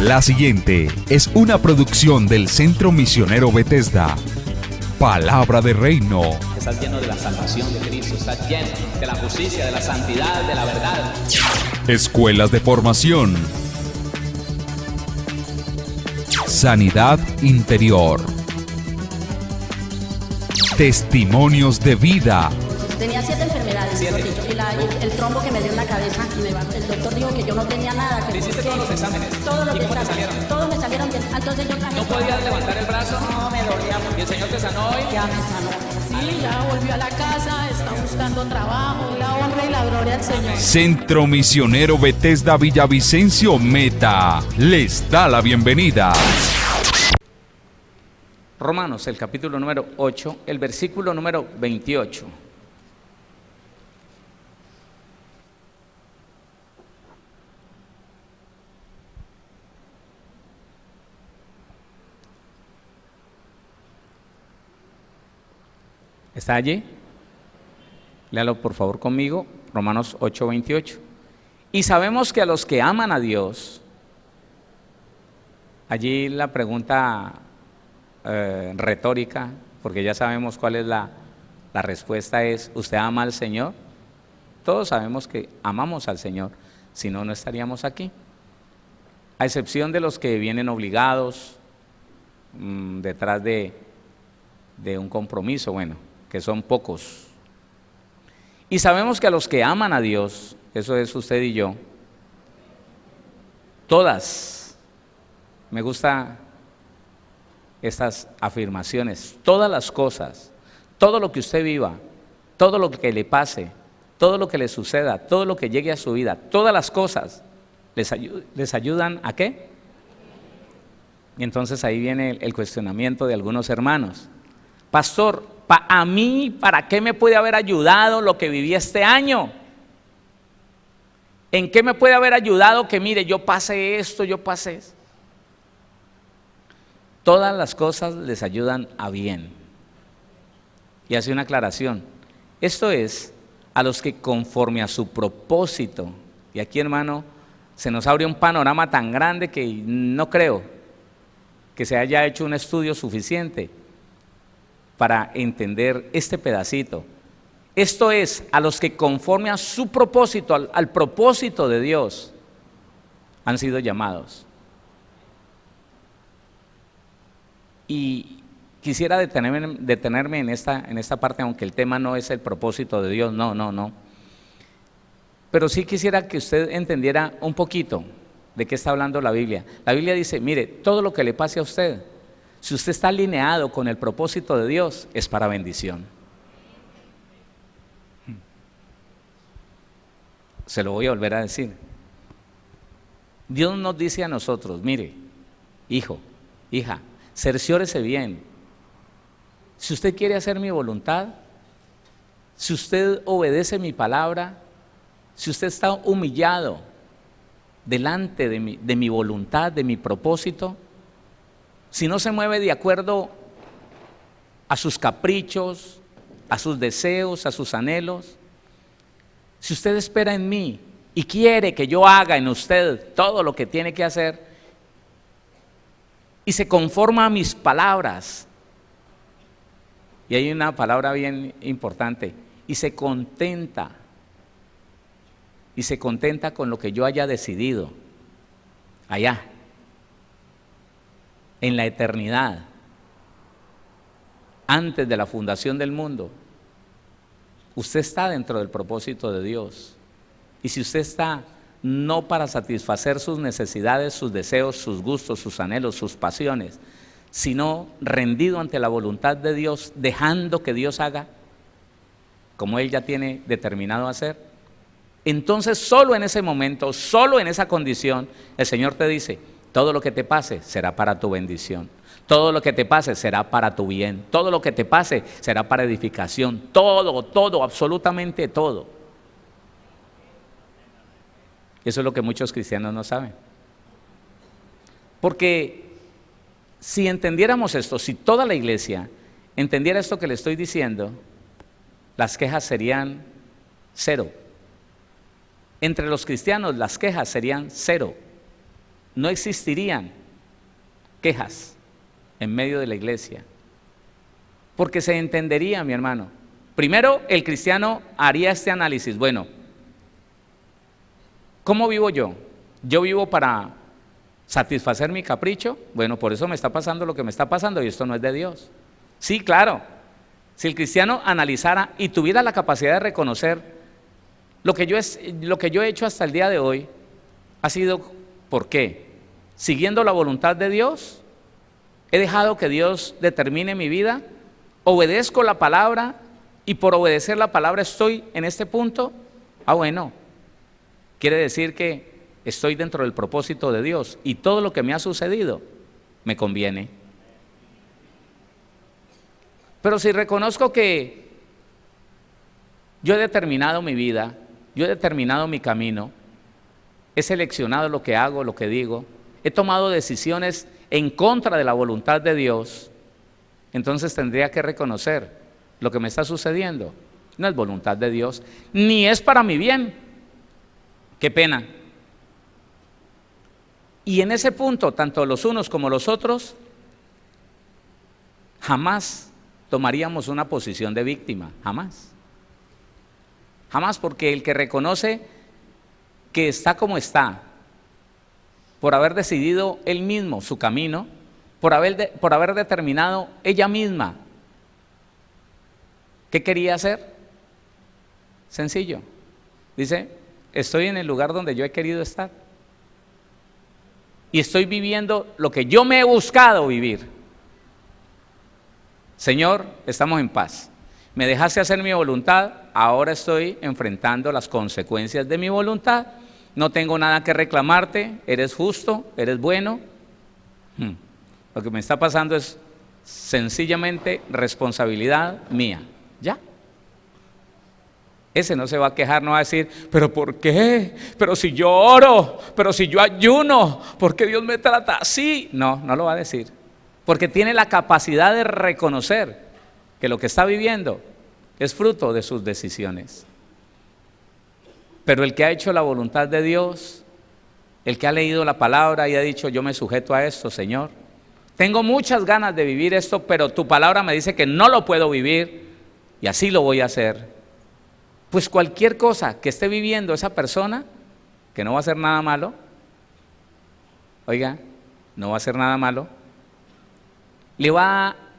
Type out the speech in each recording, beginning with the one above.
La siguiente es una producción del Centro Misionero Bethesda. Palabra de Reino. Estás lleno de la salvación de Cristo, estás lleno de la justicia, de la santidad, de la verdad. Escuelas de formación. Sanidad interior. Testimonios de vida. Tenía 7 enfermedades, mejor dicho, y el trombo que me dio en la cabeza, el doctor dijo que yo no tenía nada. ¿Te hiciste todos los exámenes? Todos los ¿Y cómo te exámenes, salieron? todos me salieron bien. Entonces yo ¿No podías levantar el brazo? No, me dolía mucho. ¿Y el Señor te sanó hoy? Ya me sanó. Sí, ya volvió a la casa, está buscando trabajo, la honra y la gloria al Señor. Centro Misionero Bethesda Villavicencio Meta les da la bienvenida. Romanos, el capítulo número 8, el versículo número 28. ¿Está allí? Léalo por favor conmigo, Romanos 8, 28. Y sabemos que a los que aman a Dios, allí la pregunta retórica, porque ya sabemos cuál es la respuesta es, ¿usted ama al Señor? Todos sabemos que amamos al Señor, si no, no estaríamos aquí. A excepción de los que vienen obligados detrás de un compromiso, bueno, que son pocos. Y sabemos que a los que aman a Dios, eso es usted y yo, todas, me gusta estas afirmaciones, todas las cosas, todo lo que usted viva, todo lo que le pase, todo lo que le suceda, todo lo que llegue a su vida, todas las cosas les ayudan ¿a qué? Y entonces ahí viene el cuestionamiento de algunos hermanos. Pastor, a mí, ¿para qué me puede haber ayudado lo que viví este año? ¿En qué me puede haber ayudado que mire, yo pasé esto, yo pasé eso? Todas las cosas les ayudan a bien. Y hace una aclaración. Esto es a los que conforme a su propósito, y aquí hermano, se nos abre un panorama tan grande que no creo que se haya hecho un estudio suficiente para entender este pedacito. Esto es a los que conforme a su propósito, al propósito de Dios, han sido llamados. Y quisiera detenerme en esta parte, aunque el tema no es el propósito de Dios, no. Pero sí quisiera que usted entendiera un poquito de qué está hablando la Biblia. La Biblia dice, mire, todo lo que le pase a usted, si usted está alineado con el propósito de Dios, es para bendición. Se lo voy a volver a decir. Dios nos dice a nosotros, mire, hijo, hija, cerciórese bien. Si usted quiere hacer mi voluntad, si usted obedece mi palabra, si usted está humillado delante de mi voluntad, de mi propósito, si no se mueve de acuerdo a sus caprichos, a sus deseos, a sus anhelos, si usted espera en mí y quiere que yo haga en usted todo lo que tiene que hacer y se conforma a mis palabras, y hay una palabra bien importante, y se contenta con lo que yo haya decidido allá en la eternidad, antes de la fundación del mundo, usted está dentro del propósito de Dios. Y si usted está no para satisfacer sus necesidades, sus deseos, sus gustos, sus anhelos, sus pasiones, sino rendido ante la voluntad de Dios, dejando que Dios haga como Él ya tiene determinado hacer, entonces solo en ese momento, solo en esa condición, el Señor te dice, todo lo que te pase será para tu bendición, todo lo que te pase será para tu bien, todo lo que te pase será para edificación, todo, absolutamente todo. Eso es lo que muchos cristianos no saben. Porque si entendiéramos esto, si toda la iglesia entendiera esto que le estoy diciendo, las quejas serían cero. Entre los cristianos las quejas serían cero. no existirían quejas en medio de la iglesia, porque se entendería, mi hermano. Primero, el cristiano haría este análisis. Bueno, ¿cómo vivo yo? ¿Yo vivo para satisfacer mi capricho? Bueno, por eso me está pasando lo que me está pasando y esto no es de Dios. Sí, claro. Si el cristiano analizara y tuviera la capacidad de reconocer lo que yo he hecho hasta el día de hoy, ha sido, ¿por qué? Siguiendo la voluntad de Dios, he dejado que Dios determine mi vida, obedezco la palabra y por obedecer la palabra estoy en este punto. Bueno, quiere decir que estoy dentro del propósito de Dios y todo lo que me ha sucedido me conviene. Pero si reconozco que yo he determinado mi vida, yo he determinado mi camino, he seleccionado lo que hago, lo que digo, he tomado decisiones en contra de la voluntad de Dios, entonces tendría que reconocer lo que me está sucediendo no es voluntad de Dios, ni es para mi bien. Qué pena. Y en ese punto, tanto los unos como los otros, jamás tomaríamos una posición de víctima, jamás. Jamás, porque el que reconoce que está como está, por haber decidido él mismo su camino, por haber determinado ella misma qué quería hacer, sencillo. Dice, estoy en el lugar donde yo he querido estar y estoy viviendo lo que yo me he buscado vivir. Señor, estamos en paz. Me dejaste hacer mi voluntad, ahora estoy enfrentando las consecuencias de mi voluntad. No tengo nada que reclamarte, eres justo, eres bueno. Lo que me está pasando es sencillamente responsabilidad mía. ¿Ya? Ese no se va a quejar, no va a decir, ¿pero por qué? ¿Pero si yo oro? ¿Pero si yo ayuno? ¿Por qué Dios me trata así? No, no lo va a decir. Porque tiene la capacidad de reconocer que lo que está viviendo es fruto de sus decisiones. Pero el que ha hecho la voluntad de Dios, el que ha leído la palabra y ha dicho, yo me sujeto a esto, Señor, tengo muchas ganas de vivir esto, pero tu palabra me dice que no lo puedo vivir y así lo voy a hacer. Pues cualquier cosa que esté viviendo esa persona, que no va a hacer nada malo, oiga, no va a hacer nada malo,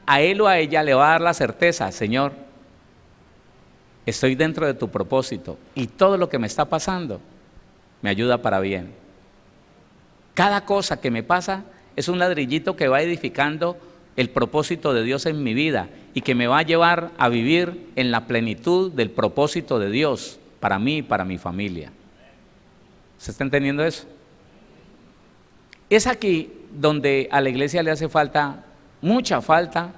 a él o a ella le va a dar la certeza, Señor, estoy dentro de tu propósito y todo lo que me está pasando me ayuda para bien. Cada cosa que me pasa es un ladrillito que va edificando el propósito de Dios en mi vida y que me va a llevar a vivir en la plenitud del propósito de Dios para mí y para mi familia. ¿Se está entendiendo eso? Es aquí donde a la iglesia le hace falta, mucha falta,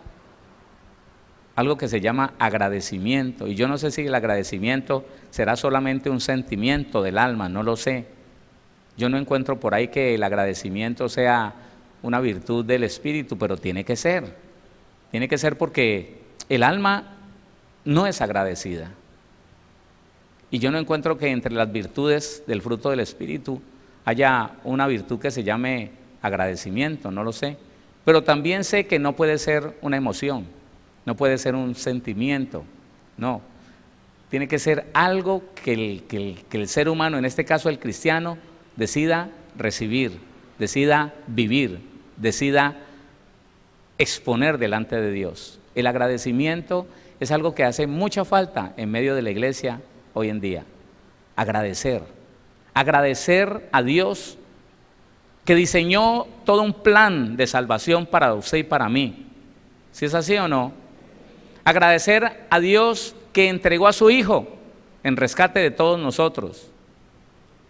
algo que se llama agradecimiento. Y yo no sé si el agradecimiento será solamente un sentimiento del alma, no lo sé. Yo no encuentro por ahí que el agradecimiento sea una virtud del espíritu, pero tiene que ser porque el alma no es agradecida. Y yo no encuentro que entre las virtudes del fruto del espíritu haya una virtud que se llame agradecimiento, no lo sé. Pero también sé que no puede ser una emoción, no puede ser un sentimiento, no. Tiene que ser algo que el ser humano, en este caso el cristiano, decida recibir, decida vivir, decida exponer delante de Dios. El agradecimiento es algo que hace mucha falta en medio de la iglesia hoy en día. Agradecer a Dios que diseñó todo un plan de salvación para usted y para mí. ¿Sí es así o no? Agradecer a Dios que entregó a su Hijo en rescate de todos nosotros.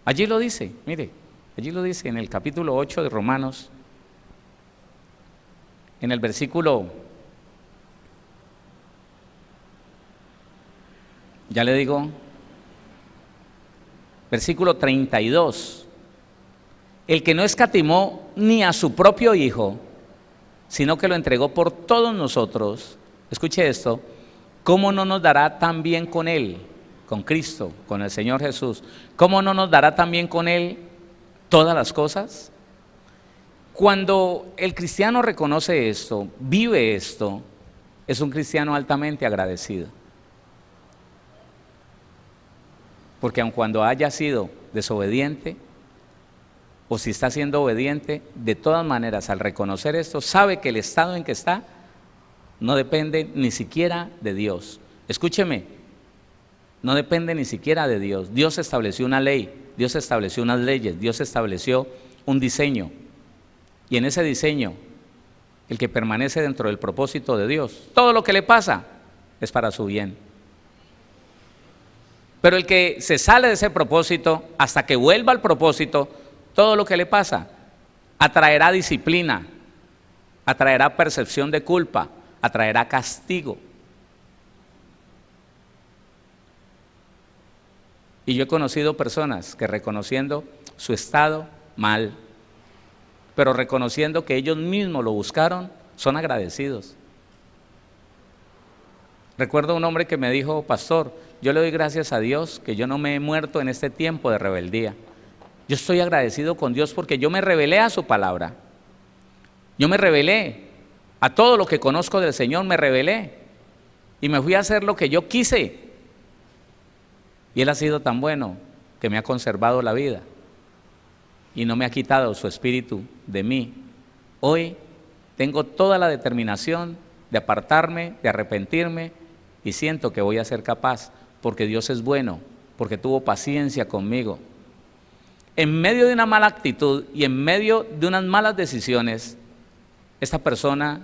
Allí lo dice, mire, allí lo dice en el capítulo 8 de Romanos, en el versículo, ya le digo, versículo 32, el que no escatimó ni a su propio Hijo, sino que lo entregó por todos nosotros, escuche esto, ¿cómo no nos dará también con Él, con Cristo, con el Señor Jesús, cómo no nos dará también con Él todas las cosas? Cuando el cristiano reconoce esto, vive esto, es un cristiano altamente agradecido. Porque aun cuando haya sido desobediente, o si está siendo obediente, de todas maneras, al reconocer esto, sabe que el estado en que está no depende ni siquiera de Dios. Escúcheme, no depende ni siquiera de Dios. Dios estableció una ley, Dios estableció unas leyes, Dios estableció un diseño. Y en ese diseño, el que permanece dentro del propósito de Dios, todo lo que le pasa es para su bien. Pero el que se sale de ese propósito, hasta que vuelva al propósito, todo lo que le pasa atraerá disciplina, atraerá percepción de culpa, atraerá castigo. Y yo he conocido personas que reconociendo su estado mal, pero reconociendo que ellos mismos lo buscaron, son agradecidos. Recuerdo un hombre que me dijo: pastor, yo le doy gracias a Dios que yo no me he muerto en este tiempo de rebeldía. Yo estoy agradecido con Dios porque yo me rebelé a su palabra. Yo me rebelé a todo lo que conozco del Señor, me rebelé y me fui a hacer lo que yo quise. Y Él ha sido tan bueno que me ha conservado la vida y no me ha quitado su espíritu de mí. Hoy tengo toda la determinación de apartarme, de arrepentirme, y siento que voy a ser capaz porque Dios es bueno, porque tuvo paciencia conmigo. En medio de una mala actitud y en medio de unas malas decisiones, esta persona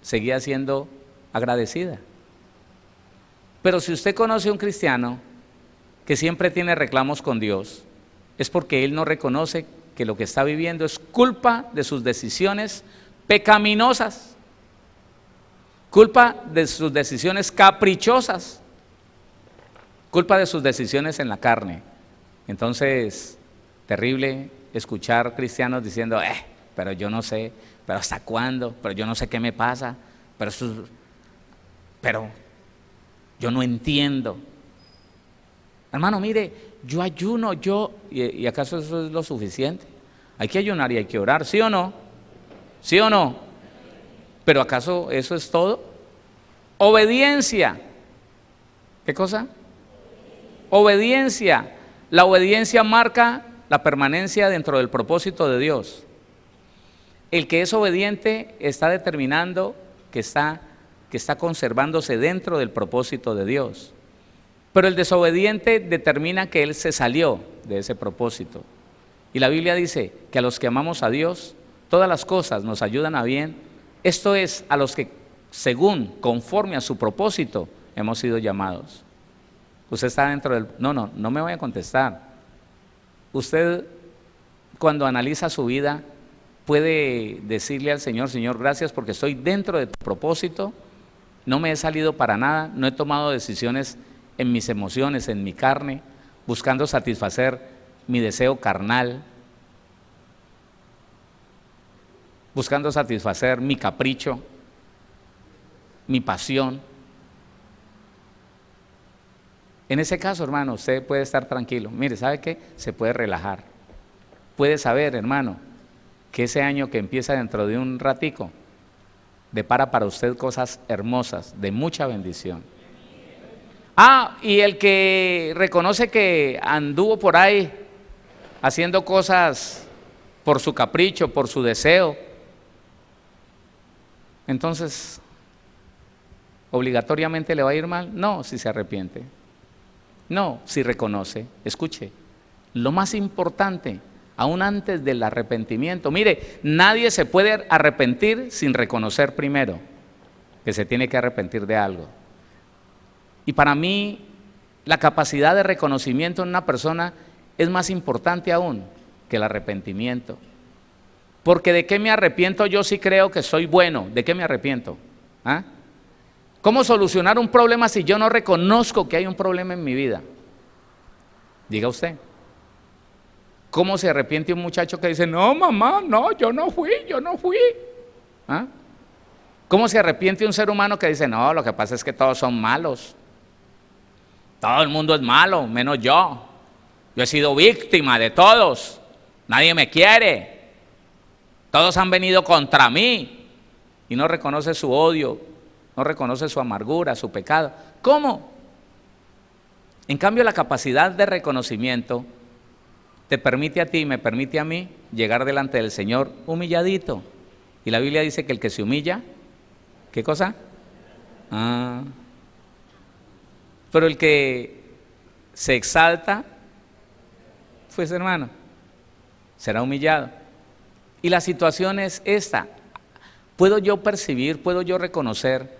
seguía siendo agradecida. Pero si usted conoce a un cristiano que siempre tiene reclamos con Dios, es porque él no reconoce que lo que está viviendo es culpa de sus decisiones pecaminosas, culpa de sus decisiones caprichosas, culpa de sus decisiones en la carne. Entonces, terrible escuchar cristianos diciendo: pero yo no sé, pero ¿hasta cuándo? Pero yo no sé qué me pasa, pero yo no entiendo. Hermano, mire, yo ayuno, ¿y acaso eso es lo suficiente? Hay que ayunar y hay que orar, ¿sí o no? ¿Sí o no? ¿Pero acaso eso es todo? Obediencia. ¿Qué cosa? Obediencia. La obediencia marca la permanencia dentro del propósito de Dios. El que es obediente está determinando que está conservándose dentro del propósito de Dios. Pero el desobediente determina que él se salió de ese propósito. Y la Biblia dice que a los que amamos a Dios, todas las cosas nos ayudan a bien. Esto es, a los que según, conforme a su propósito, hemos sido llamados. Usted está dentro del... No me voy a contestar. Usted, cuando analiza su vida, puede decirle al Señor: Señor, gracias porque estoy dentro de tu propósito, no me he salido para nada, no he tomado decisiones en mis emociones, en mi carne, buscando satisfacer mi deseo carnal, buscando satisfacer mi capricho, mi pasión. En ese caso, hermano, usted puede estar tranquilo. Mire, ¿sabe qué? Se puede relajar. Puede saber, hermano, que ese año que empieza dentro de un ratico depara para usted cosas hermosas, de mucha bendición. Y el que reconoce que anduvo por ahí haciendo cosas por su capricho, por su deseo, entonces, ¿obligatoriamente le va a ir mal? No, si se arrepiente. No, si reconoce. Escuche, lo más importante, aún antes del arrepentimiento, mire, nadie se puede arrepentir sin reconocer primero que se tiene que arrepentir de algo. Y para mí, la capacidad de reconocimiento en una persona es más importante aún que el arrepentimiento. Porque ¿de qué me arrepiento? Yo sí creo que soy bueno. ¿De qué me arrepiento? ¿Cómo solucionar un problema si yo no reconozco que hay un problema en mi vida? Diga usted. ¿Cómo se arrepiente un muchacho que dice: no, mamá, no, yo no fui? ¿Cómo se arrepiente un ser humano que dice: no, lo que pasa es que todos son malos? Todo el mundo es malo, menos yo. Yo he sido víctima de todos. Nadie me quiere. Todos han venido contra mí y no reconoce su odio, no reconoce su amargura, su pecado. ¿Cómo? En cambio, la capacidad de reconocimiento te permite a ti y me permite a mí llegar delante del Señor humilladito. Y la Biblia dice que el que se humilla, ¿qué cosa? Pero el que se exalta, pues hermano, será humillado. Y la situación es esta. ¿Puedo yo percibir, puedo yo reconocer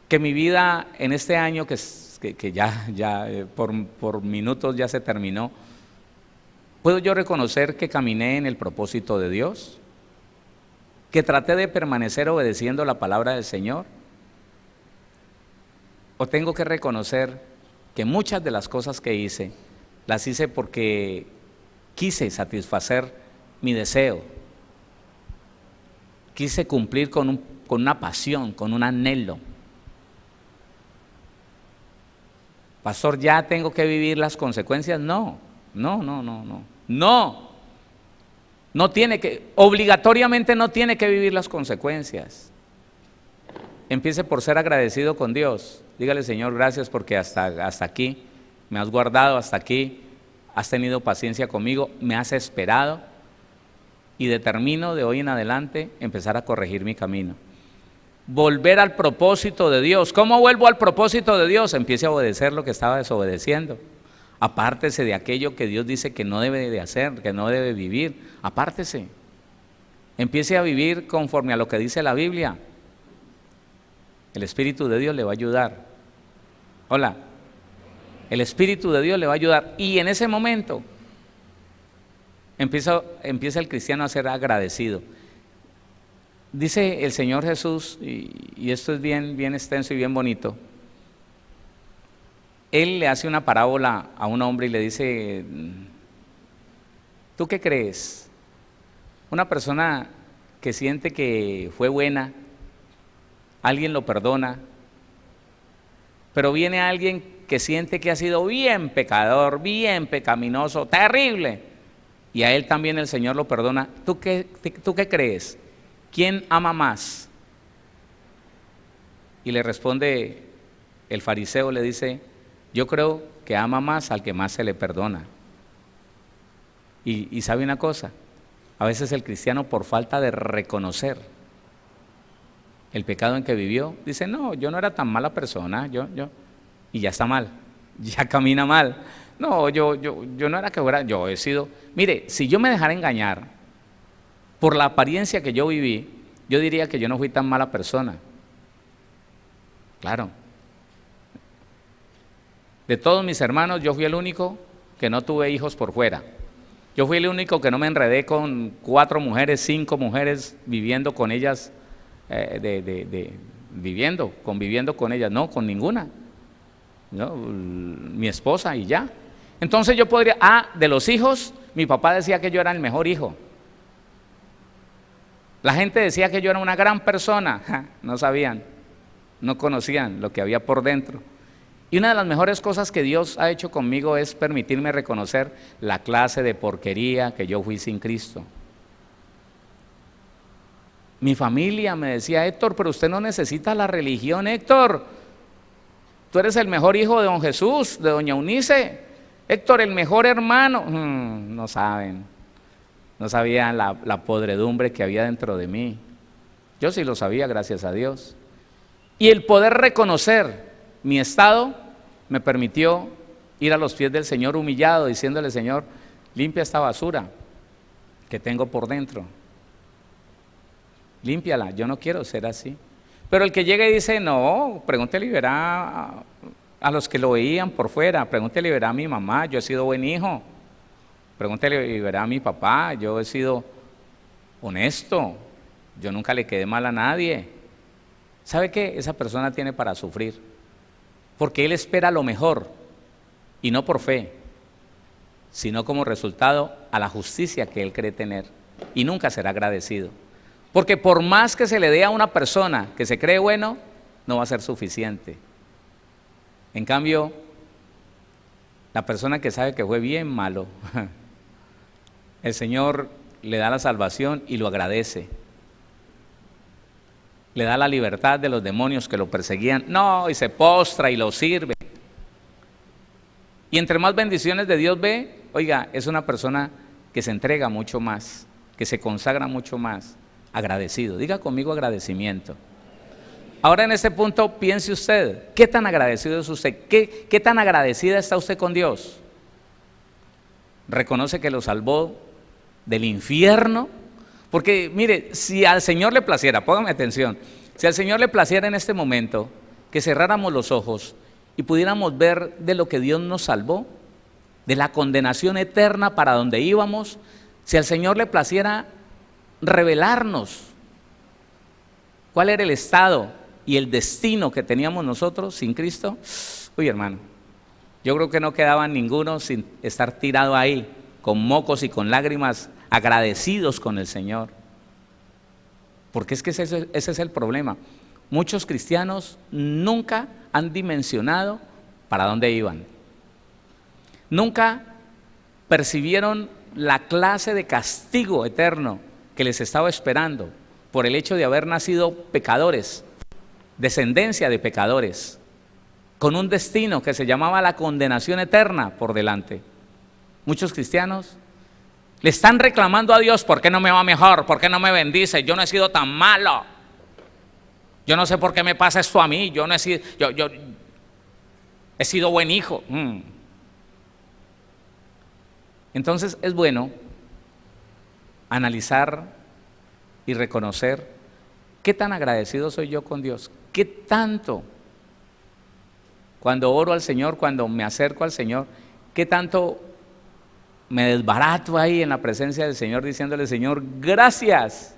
que mi vida en este año, que ya por minutos ya se terminó, puedo yo reconocer que caminé en el propósito de Dios? ¿Que traté de permanecer obedeciendo la palabra del Señor? ¿O tengo que reconocer que muchas de las cosas que hice, las hice porque quise satisfacer mi deseo? Quise cumplir con una pasión, con un anhelo. Pastor, ¿ya tengo que vivir las consecuencias? No tiene que, obligatoriamente no tiene que vivir las consecuencias. Empiece por ser agradecido con Dios. Dígale, Señor, gracias porque hasta aquí me has guardado, hasta aquí has tenido paciencia conmigo, me has esperado y determino de hoy en adelante empezar a corregir mi camino. Volver al propósito de Dios. ¿Cómo vuelvo al propósito de Dios? Empiece a obedecer lo que estaba desobedeciendo. Apártese de aquello que Dios dice que no debe de hacer, que no debe vivir. Apártese. Empiece a vivir conforme a lo que dice la Biblia. El Espíritu de Dios le va a ayudar. Hola. El Espíritu de Dios le va a ayudar. Y en ese momento empieza el cristiano a ser agradecido. Dice el Señor Jesús, y esto es bien extenso y bien bonito. Él le hace una parábola a un hombre y le dice: ¿tú qué crees? Una persona que siente que fue buena, alguien lo perdona, pero viene alguien que siente que ha sido bien pecador, bien pecaminoso, terrible, y a él también el Señor lo perdona. ¿Tú qué crees? ¿Quién ama más? Y le responde el fariseo, le dice: yo creo que ama más al que más se le perdona. Y sabe una cosa, a veces el cristiano, por falta de reconocer el pecado en que vivió, dice: no, yo no era tan mala persona, y ya está mal, ya camina mal. No, yo no era que fuera, yo he sido. Mire, si yo me dejara engañar por la apariencia que yo viví, yo diría que yo no fui tan mala persona. Claro. De todos mis hermanos, yo fui el único que no tuve hijos por fuera. Yo fui el único que no me enredé con 4 mujeres, 5 mujeres, viviendo con ellas, conviviendo con ellas. No, con ninguna. No, mi esposa y ya. Entonces yo podría, de los hijos, mi papá decía que yo era el mejor hijo. La gente decía que yo era una gran persona. No sabían, no conocían lo que había por dentro. Y una de las mejores cosas que Dios ha hecho conmigo es permitirme reconocer la clase de porquería que yo fui sin Cristo. Mi familia me decía: Héctor, pero usted no necesita la religión, Héctor. Tú eres el mejor hijo de don Jesús, de doña Eunice. Héctor, el mejor hermano. No saben, no sabían la podredumbre que había dentro de mí. Yo sí lo sabía, gracias a Dios. Y el poder reconocer mi estado me permitió ir a los pies del Señor humillado, diciéndole: Señor, limpia esta basura que tengo por dentro. Límpiala, yo no quiero ser así. Pero el que llega y dice: no, pregúntele y verá a los que lo veían por fuera, pregúntele y verá a mi mamá, yo he sido buen hijo. Pregúntele y verá a mi papá, yo he sido honesto, yo nunca le quedé mal a nadie. ¿Sabe qué? Esa persona tiene para sufrir, porque él espera lo mejor, y no por fe, sino como resultado a la justicia que él cree tener, y nunca será agradecido. Porque por más que se le dé a una persona que se cree bueno, no va a ser suficiente. En cambio, la persona que sabe que fue bien malo, el Señor le da la salvación y lo agradece. Le da la libertad de los demonios que lo perseguían. No, y se postra y lo sirve. Y entre más bendiciones de Dios ve, oiga, es una persona que se entrega mucho más, que se consagra mucho más, agradecido. Diga conmigo agradecimiento. Ahora en este punto piense usted, ¿qué tan agradecido es usted? ¿Qué tan agradecida está usted con Dios? ¿Reconoce que lo salvó del infierno? Porque mire, si al Señor le placiera, póngame atención, si al Señor le placiera en este momento que cerráramos los ojos y pudiéramos ver de lo que Dios nos salvó, de la condenación eterna para donde íbamos, si al Señor le placiera revelarnos cuál era el estado y el destino que teníamos nosotros sin Cristo, uy hermano, yo creo que no quedaba ninguno sin estar tirado ahí, con mocos y con lágrimas, agradecidos con el Señor. Porque es que ese es el problema. Muchos cristianos nunca han dimensionado para dónde iban. Nunca percibieron la clase de castigo eterno que les estaba esperando por el hecho de haber nacido pecadores, descendencia de pecadores, con un destino que se llamaba la condenación eterna por delante. Muchos cristianos le están reclamando a Dios: ¿por qué no me va mejor? ¿Por qué no me bendice? Yo no he sido tan malo. Yo no sé por qué me pasa esto a mí. Yo no he sido, yo he sido buen hijo. Entonces es bueno analizar y reconocer qué tan agradecido soy yo con Dios. ¿Qué tanto? Cuando oro al Señor, cuando me acerco al Señor, ¿qué tanto me desbarato ahí en la presencia del Señor diciéndole: Señor, gracias?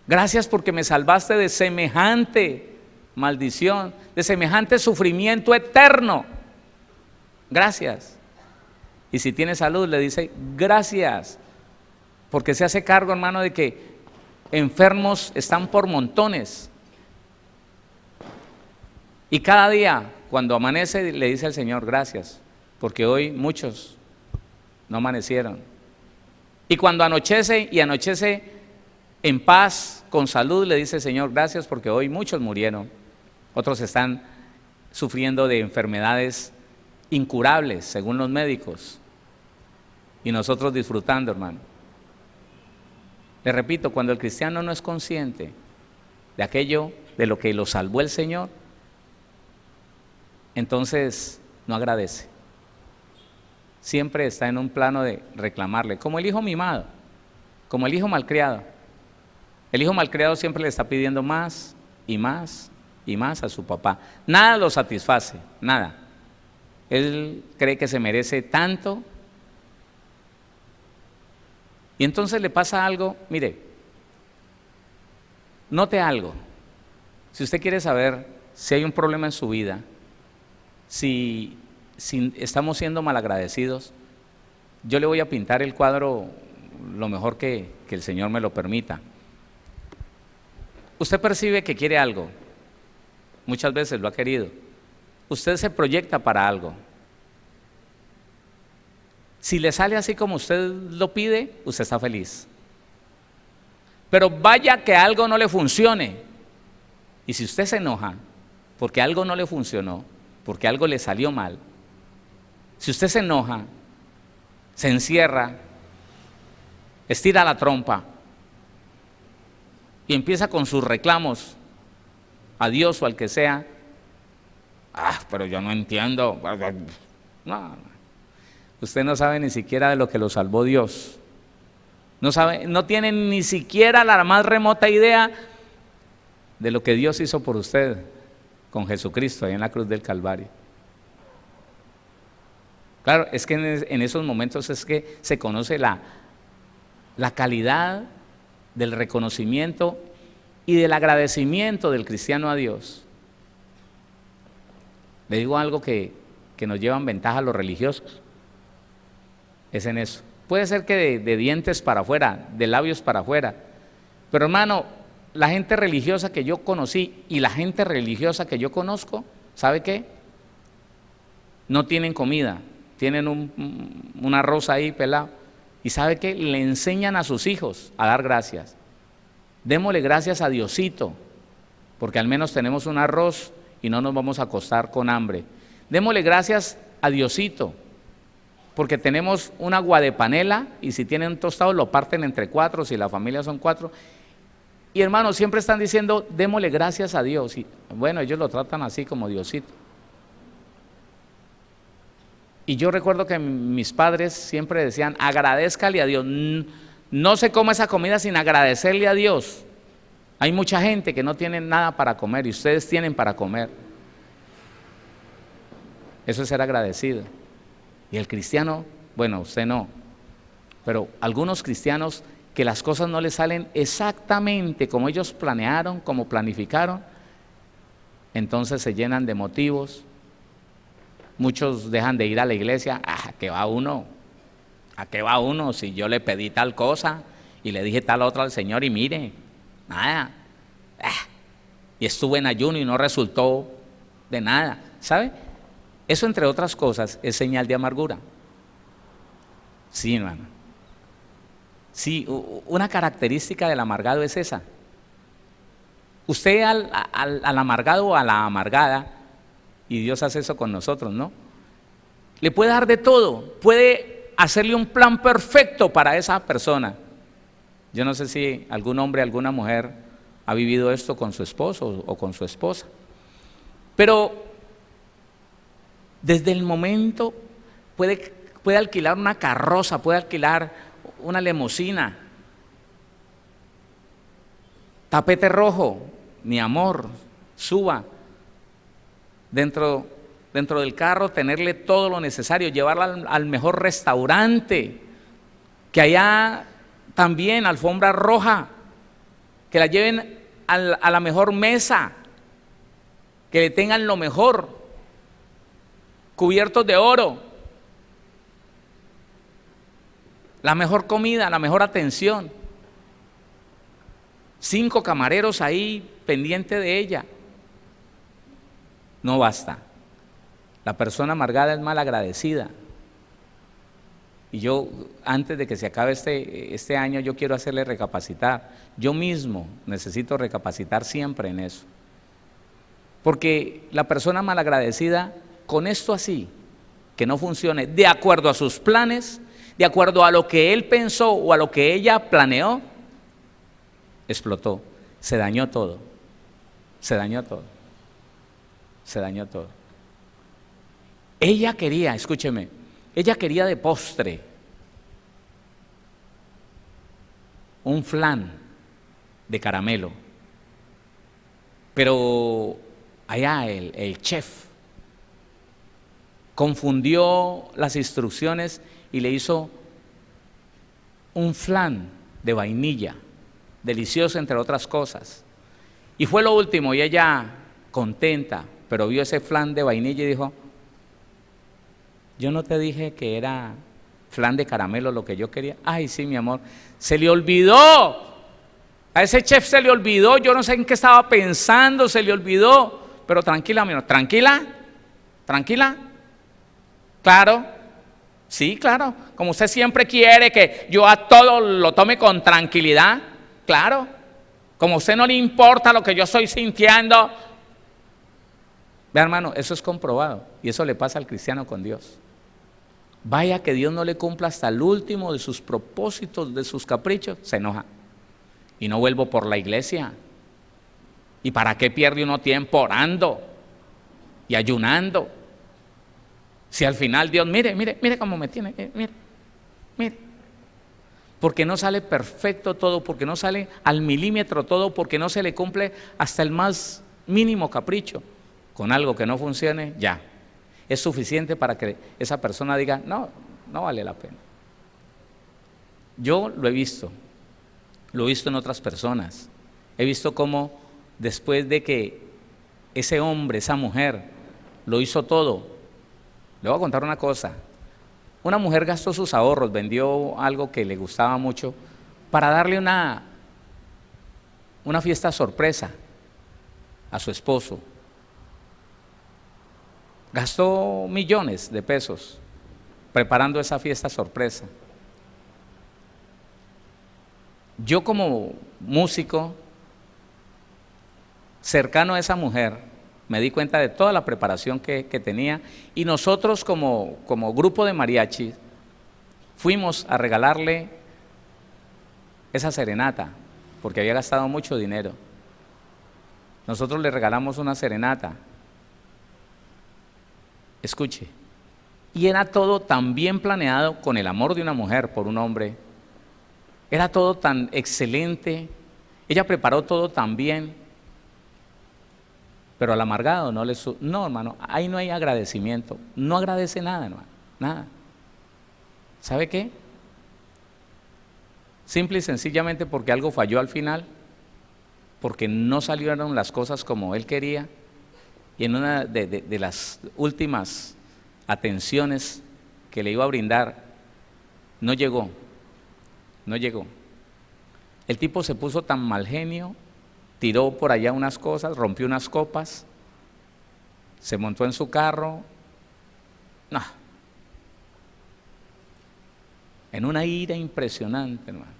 Gracias porque me salvaste de semejante maldición, de semejante sufrimiento eterno. Gracias. Y si tiene salud, le dice: gracias, porque se hace cargo, hermano, de que enfermos están por montones. Y cada día, cuando amanece, le dice al Señor: gracias, porque hoy muchos no amanecieron. Y cuando anochece, y anochece en paz, con salud, le dice: Señor, gracias, porque hoy muchos murieron. Otros están sufriendo de enfermedades incurables, según los médicos. Y nosotros disfrutando, hermano. Le repito, cuando el cristiano no es consciente de aquello de lo que lo salvó el Señor, entonces no agradece. Siempre está en un plano de reclamarle, como el hijo mimado, como el hijo malcriado. El hijo malcriado siempre le está pidiendo más y más y más a su papá. Nada lo satisface, nada. Él cree que se merece tanto. Y entonces le pasa algo, mire, note algo. Si usted quiere saber si hay un problema en su vida, si estamos siendo malagradecidos, yo le voy a pintar el cuadro lo mejor que el Señor me lo permita. Usted percibe que quiere algo, muchas veces lo ha querido. Usted se proyecta para algo. Si le sale así como usted lo pide, usted está feliz. Pero vaya que algo no le funcione. Y si usted se enoja porque algo no le funcionó, porque algo le salió mal, si usted se enoja, se encierra, estira la trompa y empieza con sus reclamos a Dios o al que sea: pero yo no entiendo. No. Usted no sabe ni siquiera de lo que lo salvó Dios. No sabe, no tiene ni siquiera la más remota idea de lo que Dios hizo por usted con Jesucristo ahí en la cruz del Calvario. Claro, es que en esos momentos es que se conoce la calidad del reconocimiento y del agradecimiento del cristiano a Dios. Le digo algo que nos llevan ventaja a los religiosos. Es en eso. Puede ser que de dientes para afuera, de labios para afuera. Pero hermano, la gente religiosa que yo conocí y la gente religiosa que yo conozco, ¿sabe qué? No tienen comida, tienen un arroz ahí pelado ¿Y sabe qué? Le enseñan a sus hijos a dar gracias. Démosle gracias a Diosito, porque al menos tenemos un arroz y no nos vamos a acostar con hambre. Démosle gracias a Diosito, porque tenemos un agua de panela y si tienen un tostado lo parten entre 4, si la familia son 4. Y hermanos, siempre están diciendo, démosle gracias a Dios. Y bueno, ellos lo tratan así como Diosito. Y yo recuerdo que mis padres siempre decían, agradézcale a Dios. No se come esa comida sin agradecerle a Dios. Hay mucha gente que no tiene nada para comer y ustedes tienen para comer. Eso es ser agradecido. Y el cristiano, bueno, usted no, pero algunos cristianos que las cosas no les salen exactamente como ellos planearon, como planificaron, entonces se llenan de motivos. Muchos dejan de ir a la iglesia. ¿A qué va uno? ¿A qué va uno si yo le pedí tal cosa y le dije tal otra al Señor y mire, nada? Y estuve en ayuno y no resultó de nada, ¿sabe? Eso, entre otras cosas, es señal de amargura. Sí, hermano. Sí, una característica del amargado es esa. Usted al amargado o a la amargada, y Dios hace eso con nosotros, ¿no? Le puede dar de todo, puede hacerle un plan perfecto para esa persona. Yo no sé si algún hombre, alguna mujer ha vivido esto con su esposo o con su esposa, pero desde el momento puede alquilar una carroza, puede alquilar una limusina, tapete rojo, mi amor, suba. Dentro del carro, tenerle todo lo necesario, llevarla al mejor restaurante, que haya también alfombra roja, que la lleven a la mejor mesa, que le tengan lo mejor, cubiertos de oro, la mejor comida, la mejor atención, 5 camareros ahí pendiente de ella. No basta. La persona amargada es mal agradecida. Y yo, antes de que se acabe este año, yo quiero hacerle recapacitar. Yo mismo necesito recapacitar siempre en eso. Porque la persona mal agradecida, con esto así, que no funcione de acuerdo a sus planes, de acuerdo a lo que él pensó o a lo que ella planeó, explotó, se dañó todo, se dañó todo. Se dañó todo. Ella quería, escúcheme, ella quería de postre un flan de caramelo, pero allá el chef confundió las instrucciones y le hizo un flan de vainilla, delicioso entre otras cosas, y fue lo último y ella contenta, pero vio ese flan de vainilla y dijo, yo no te dije que era flan de caramelo lo que yo quería. Ay, sí, mi amor, se le olvidó, a ese chef se le olvidó, yo no sé en qué estaba pensando, se le olvidó, pero tranquila, mi amor, tranquila, claro, sí, claro, como usted siempre quiere que yo a todo lo tome con tranquilidad, claro, como a usted no le importa lo que yo estoy sintiendo. Vea, hermano, eso es comprobado y eso le pasa al cristiano con Dios. Vaya que Dios no le cumpla hasta el último de sus propósitos, de sus caprichos, se enoja. Y no vuelvo por la iglesia. ¿Y para qué pierde uno tiempo orando y ayunando? Si al final Dios, mire cómo me tiene, mire. Porque no sale perfecto todo, porque no sale al milímetro todo, porque no se le cumple hasta el más mínimo capricho. Con algo que no funcione, ya. Es suficiente para que esa persona diga, no vale la pena. Yo lo he visto en otras personas. He visto cómo después de que ese hombre, esa mujer, lo hizo todo. Le voy a contar una cosa. Una mujer gastó sus ahorros, vendió algo que le gustaba mucho para darle una fiesta sorpresa a su esposo. Gastó millones de pesos preparando esa fiesta sorpresa. yo como músico cercano a esa mujer, me di cuenta de toda la preparación que tenía, y nosotros como grupo de mariachi fuimos a regalarle esa serenata, porque había gastado mucho dinero. Nosotros le regalamos una serenata. Escuche, y era todo tan bien planeado, con el amor de una mujer por un hombre. Era todo tan excelente, ella preparó todo tan bien, pero al amargado no le... No, hermano, ahí no hay agradecimiento, no agradece nada, hermano, nada. ¿Sabe qué? Simple y sencillamente porque algo falló al final, porque no salieron las cosas como él quería, y en una de las últimas atenciones que le iba a brindar, no llegó. El tipo se puso tan mal genio, tiró por allá unas cosas, rompió unas copas, se montó en su carro, no, en una ira impresionante, hermano.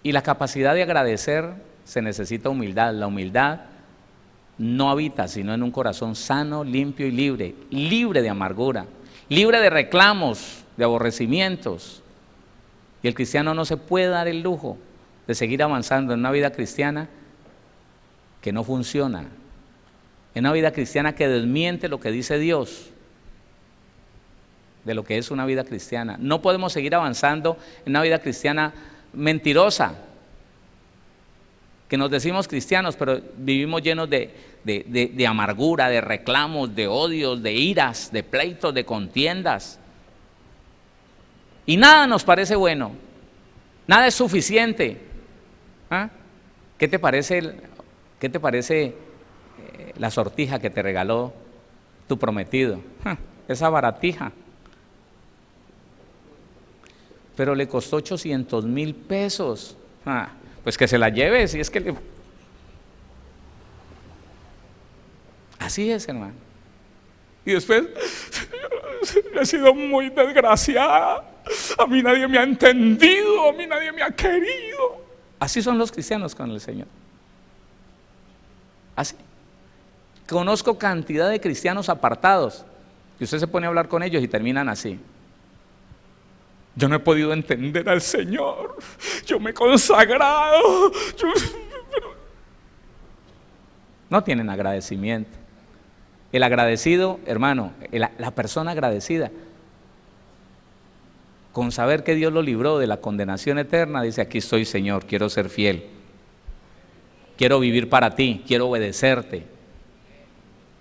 Y la capacidad de agradecer, se necesita humildad. La humildad no habita sino en un corazón sano, limpio y libre, libre de amargura, libre de reclamos, de aborrecimientos. Y el cristiano no se puede dar el lujo de seguir avanzando en una vida cristiana que no funciona, en una vida cristiana que desmiente lo que dice Dios de lo que es una vida cristiana. No podemos seguir avanzando en una vida cristiana mentirosa, que nos decimos cristianos, pero vivimos llenos de amargura, de reclamos, de odios, de iras, de pleitos, de contiendas. Y nada nos parece bueno, nada es suficiente. ¿Ah? ¿Qué te parece la sortija que te regaló tu prometido? Esa baratija. Pero le costó 800,000 pesos. Pues que se la lleve, si es que le... Así es, hermano. Y después, he sido muy desgraciada, a mí nadie me ha entendido, a mí nadie me ha querido. Así son los cristianos con el Señor. Así. Conozco cantidad de cristianos apartados, y usted se pone a hablar con ellos y terminan así. Yo no he podido entender al Señor, yo me he consagrado, no tienen agradecimiento. El agradecido, hermano, la persona agradecida, con saber que Dios lo libró de la condenación eterna, dice: aquí estoy, Señor, quiero ser fiel, quiero vivir para ti, quiero obedecerte.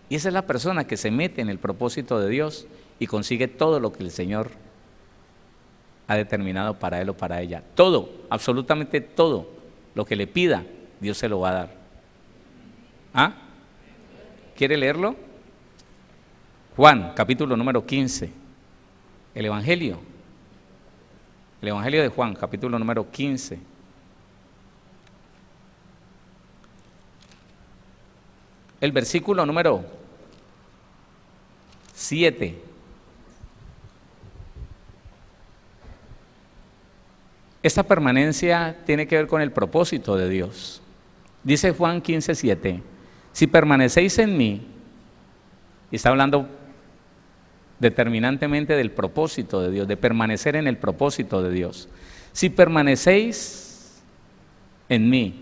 Y esa es la persona que se mete en el propósito de Dios y consigue todo lo que el Señor ha determinado para él o para ella. Todo, absolutamente todo lo que le pida, Dios se lo va a dar. ¿Ah? ¿Quiere leerlo? Juan, capítulo número 15. El Evangelio de Juan, capítulo número 15. El versículo número 7. Esta permanencia tiene que ver con el propósito de Dios. Dice Juan 15:7, si permanecéis en mí, y está hablando determinantemente del propósito de Dios, de permanecer en el propósito de Dios. Si permanecéis en mí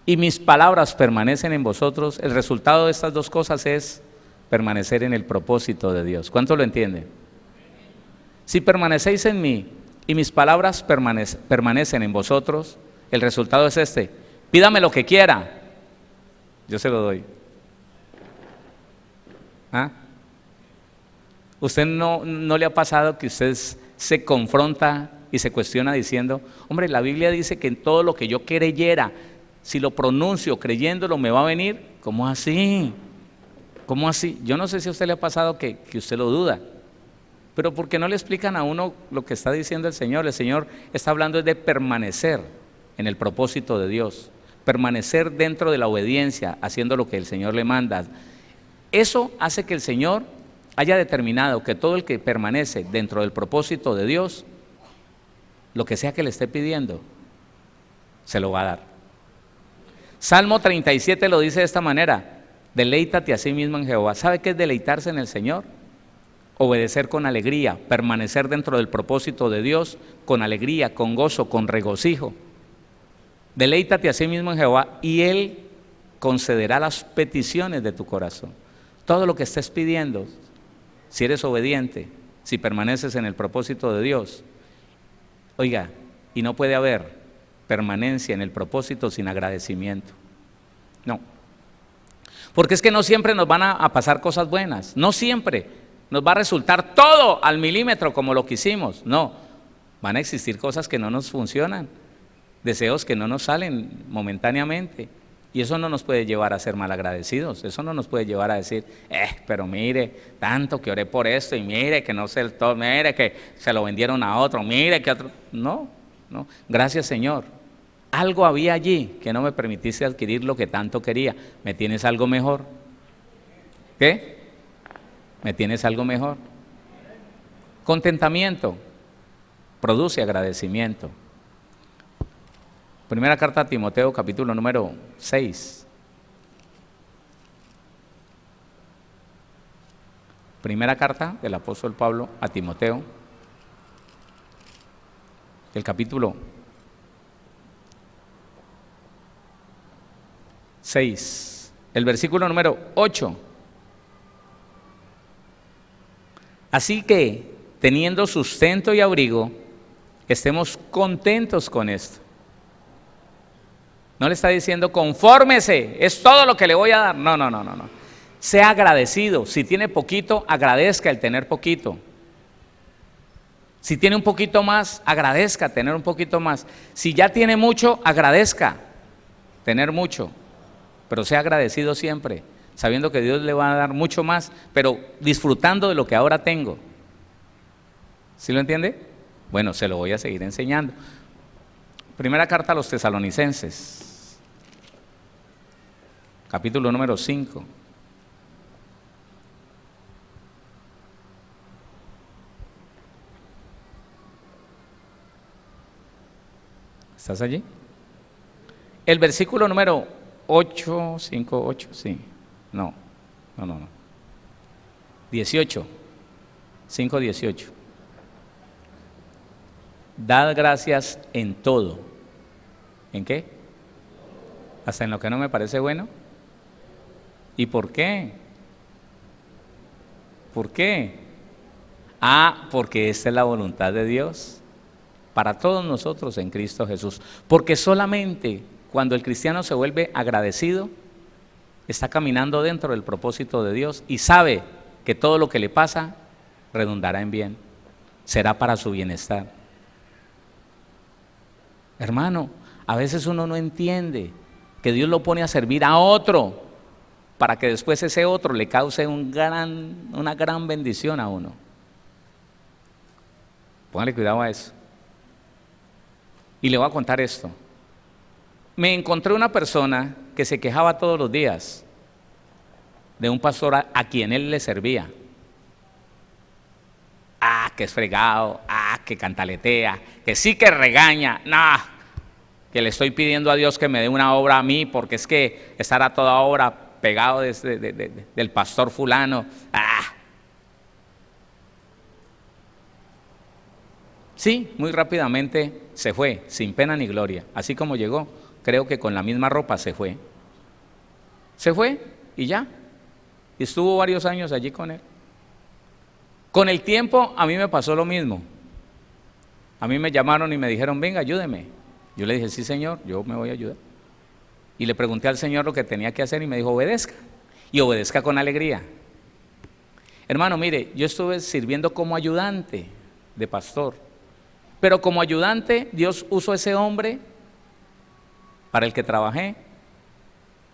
y mis palabras permanecen en vosotros, el resultado de estas dos cosas es permanecer en el propósito de Dios. ¿Cuánto lo entienden? Si permanecéis en mí y mis palabras permanecen en vosotros, el resultado es este: pídame lo que quiera, yo se lo doy. ¿Ah? ¿Usted no le ha pasado que usted se confronta y se cuestiona diciendo: hombre, la Biblia dice que en todo lo que yo creyera, si lo pronuncio creyéndolo, me va a venir? ¿Cómo así? ¿Cómo así? Yo no sé si a usted le ha pasado que usted lo duda. Pero ¿por qué no le explican a uno lo que está diciendo el Señor? El Señor está hablando de permanecer en el propósito de Dios, permanecer dentro de la obediencia, haciendo lo que el Señor le manda. Eso hace que el Señor haya determinado que todo el que permanece dentro del propósito de Dios lo que sea que le esté pidiendo, se lo va a dar. Salmo 37 lo dice de esta manera: deleítate a sí mismo en Jehová. ¿Sabe qué es deleitarse en el Señor? Obedecer con alegría, permanecer dentro del propósito de Dios con alegría, con gozo, con regocijo. Deleítate a sí mismo en Jehová y Él concederá las peticiones de tu corazón. Todo lo que estés pidiendo, si eres obediente, si permaneces en el propósito de Dios. Oiga, y no puede haber permanencia en el propósito sin agradecimiento. No. Porque es que no siempre nos van a pasar cosas buenas. No siempre nos va a resultar todo al milímetro como lo quisimos. No. Van a existir cosas que no nos funcionan, deseos que no nos salen momentáneamente. Y eso no nos puede llevar a ser malagradecidos. Eso no nos puede llevar a decir, pero mire, tanto que oré por esto y mire que no sé el todo, mire que se lo vendieron a otro, mire que otro. No, no. Gracias, Señor. Algo había allí que no me permitiste adquirir lo que tanto quería. ¿Me tienes algo mejor? ¿Qué? ¿Me tienes algo mejor? Contentamiento produce agradecimiento. Primera carta a Timoteo, capítulo número 6. Primera carta del apóstol Pablo a Timoteo, el capítulo 6, el versículo número 8. Así que, teniendo sustento y abrigo, estemos contentos con esto. No le está diciendo confórmese, es todo lo que le voy a dar. No. Sea agradecido. Si tiene poquito, agradezca el tener poquito. Si tiene un poquito más, agradezca tener un poquito más. Si ya tiene mucho, agradezca tener mucho. Pero sea agradecido siempre, sabiendo que Dios le va a dar mucho más, pero disfrutando de lo que ahora tengo. ¿Sí lo entiende? Bueno, se lo voy a seguir enseñando. Primera carta a los Tesalonicenses, capítulo número 5. ¿Estás allí? El versículo número 8, 5, 8, sí. No. 18, 5, 18. Dad gracias en todo. ¿En qué? ¿Hasta en lo que no me parece bueno? ¿Y por qué? ¿Por qué? Porque esta es la voluntad de Dios para todos nosotros en Cristo Jesús. Porque solamente cuando el cristiano se vuelve agradecido, está caminando dentro del propósito de Dios y sabe que todo lo que le pasa redundará en bien, será para su bienestar. Hermano, a veces uno no entiende que Dios lo pone a servir a otro para que después ese otro le cause una gran bendición a uno. Póngale cuidado a eso. Y le voy a contar esto. Me encontré una persona que se quejaba todos los días de un pastor a quien él le servía. Que es fregado, que cantaletea, que sí que regaña, que le estoy pidiendo a Dios que me dé una obra a mí, porque es que estará toda obra pegado del pastor fulano. Sí, muy rápidamente se fue, sin pena ni gloria. Así como llegó, creo que con la misma ropa se fue. Se fue y ya. Y estuvo varios años allí con él. Con el tiempo a mí me pasó lo mismo. A mí me llamaron y me dijeron, venga, ayúdeme. Yo le dije, sí, Señor, yo me voy a ayudar. Y le pregunté al Señor lo que tenía que hacer y me dijo, obedezca. Y obedezca con alegría. Hermano, mire, yo estuve sirviendo como ayudante de pastor. Pero como ayudante, Dios usó ese hombre para el que trabajé.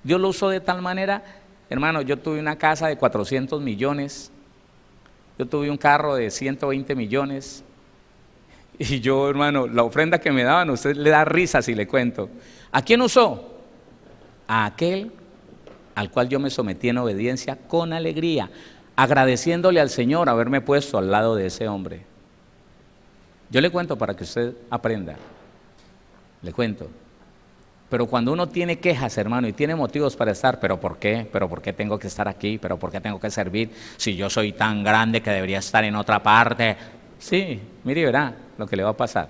Dios lo usó de tal manera, hermano, yo tuve una casa de 400 millones. Yo tuve un carro de 120 millones y yo, hermano, la ofrenda que me daban, usted le da risa si le cuento. ¿A quién usó? A aquel al cual yo me sometí en obediencia con alegría, agradeciéndole al Señor haberme puesto al lado de ese hombre. Yo le cuento para que usted aprenda, le cuento. Pero cuando uno tiene quejas, hermano, y tiene motivos para estar, ¿pero por qué? ¿Pero por qué tengo que estar aquí? ¿Pero por qué tengo que servir? Si yo soy tan grande que debería estar en otra parte. Sí, mire y verá lo que le va a pasar.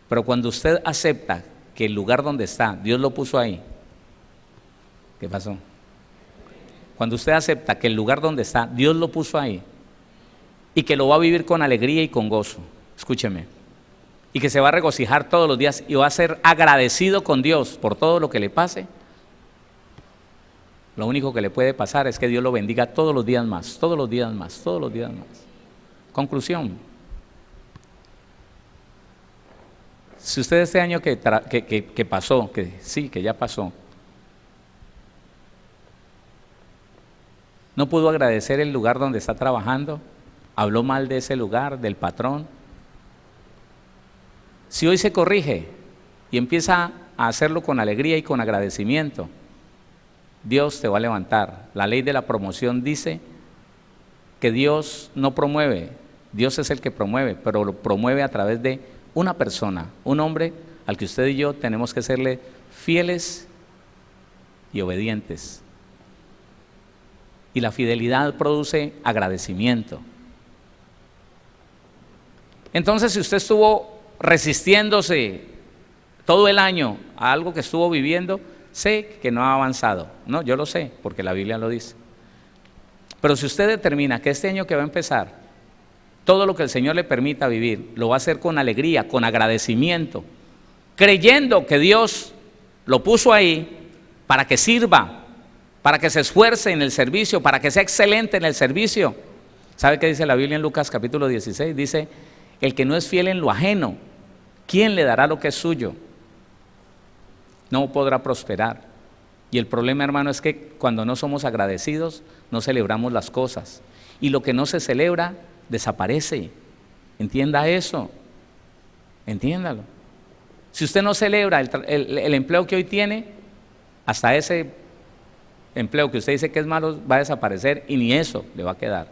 Pero cuando usted acepta que el lugar donde está, Dios lo puso ahí. ¿Qué pasó? Cuando usted acepta que el lugar donde está, Dios lo puso ahí, y que lo va a vivir con alegría y con gozo, escúcheme, y que se va a regocijar todos los días y va a ser agradecido con Dios por todo lo que le pase, lo único que le puede pasar es que Dios lo bendiga todos los días más, todos los días más, todos los días más. Conclusión. Si usted este año que pasó, que sí, que ya pasó, no pudo agradecer el lugar donde está trabajando, habló mal de ese lugar, del patrón. Si hoy se corrige y empieza a hacerlo con alegría y con agradecimiento, Dios te va a levantar. La ley de la promoción dice que Dios no promueve, Dios es el que promueve, pero lo promueve a través de una persona, un hombre al que usted y yo tenemos que serle fieles y obedientes. Y la fidelidad produce agradecimiento. Entonces, si usted estuvo resistiéndose todo el año a algo que estuvo viviendo, sé que no ha avanzado. No, yo lo sé, porque la Biblia lo dice. Pero si usted determina que este año que va a empezar, todo lo que el Señor le permita vivir, lo va a hacer con alegría, con agradecimiento, creyendo que Dios lo puso ahí para que sirva, para que se esfuerce en el servicio, para que sea excelente en el servicio. ¿Sabe qué dice la Biblia en Lucas capítulo 16? Dice, el que no es fiel en lo ajeno, ¿quién le dará lo que es suyo? No podrá prosperar. Y el problema, hermano, es que cuando no somos agradecidos, no celebramos las cosas. Y lo que no se celebra, desaparece. Entienda eso. Entiéndalo. Si usted no celebra el empleo que hoy tiene, hasta ese empleo que usted dice que es malo va a desaparecer y ni eso le va a quedar.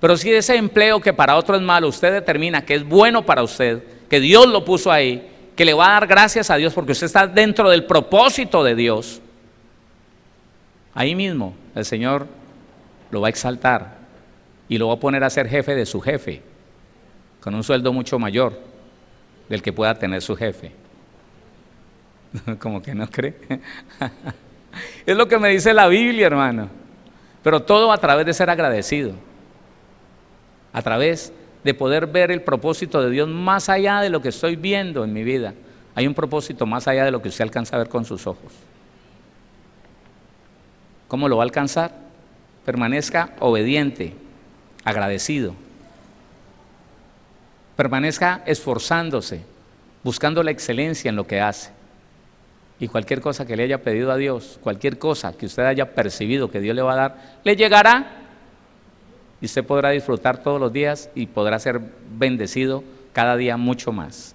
Pero si ese empleo que para otro es malo, usted determina que es bueno para usted, que Dios lo puso ahí, que le va a dar gracias a Dios porque usted está dentro del propósito de Dios, ahí mismo el Señor lo va a exaltar y lo va a poner a ser jefe de su jefe, con un sueldo mucho mayor del que pueda tener su jefe. Como que no cree. Es lo que me dice la Biblia, hermano. Pero todo a través de ser agradecido, a través de poder ver el propósito de Dios más allá de lo que estoy viendo en mi vida. Hay un propósito más allá de lo que usted alcanza a ver con sus ojos. ¿Cómo lo va a alcanzar? Permanezca obediente, agradecido. Permanezca esforzándose, buscando la excelencia en lo que hace. Y cualquier cosa que le haya pedido a Dios, cualquier cosa que usted haya percibido que Dios le va a dar, le llegará. Y usted podrá disfrutar todos los días y podrá ser bendecido cada día mucho más.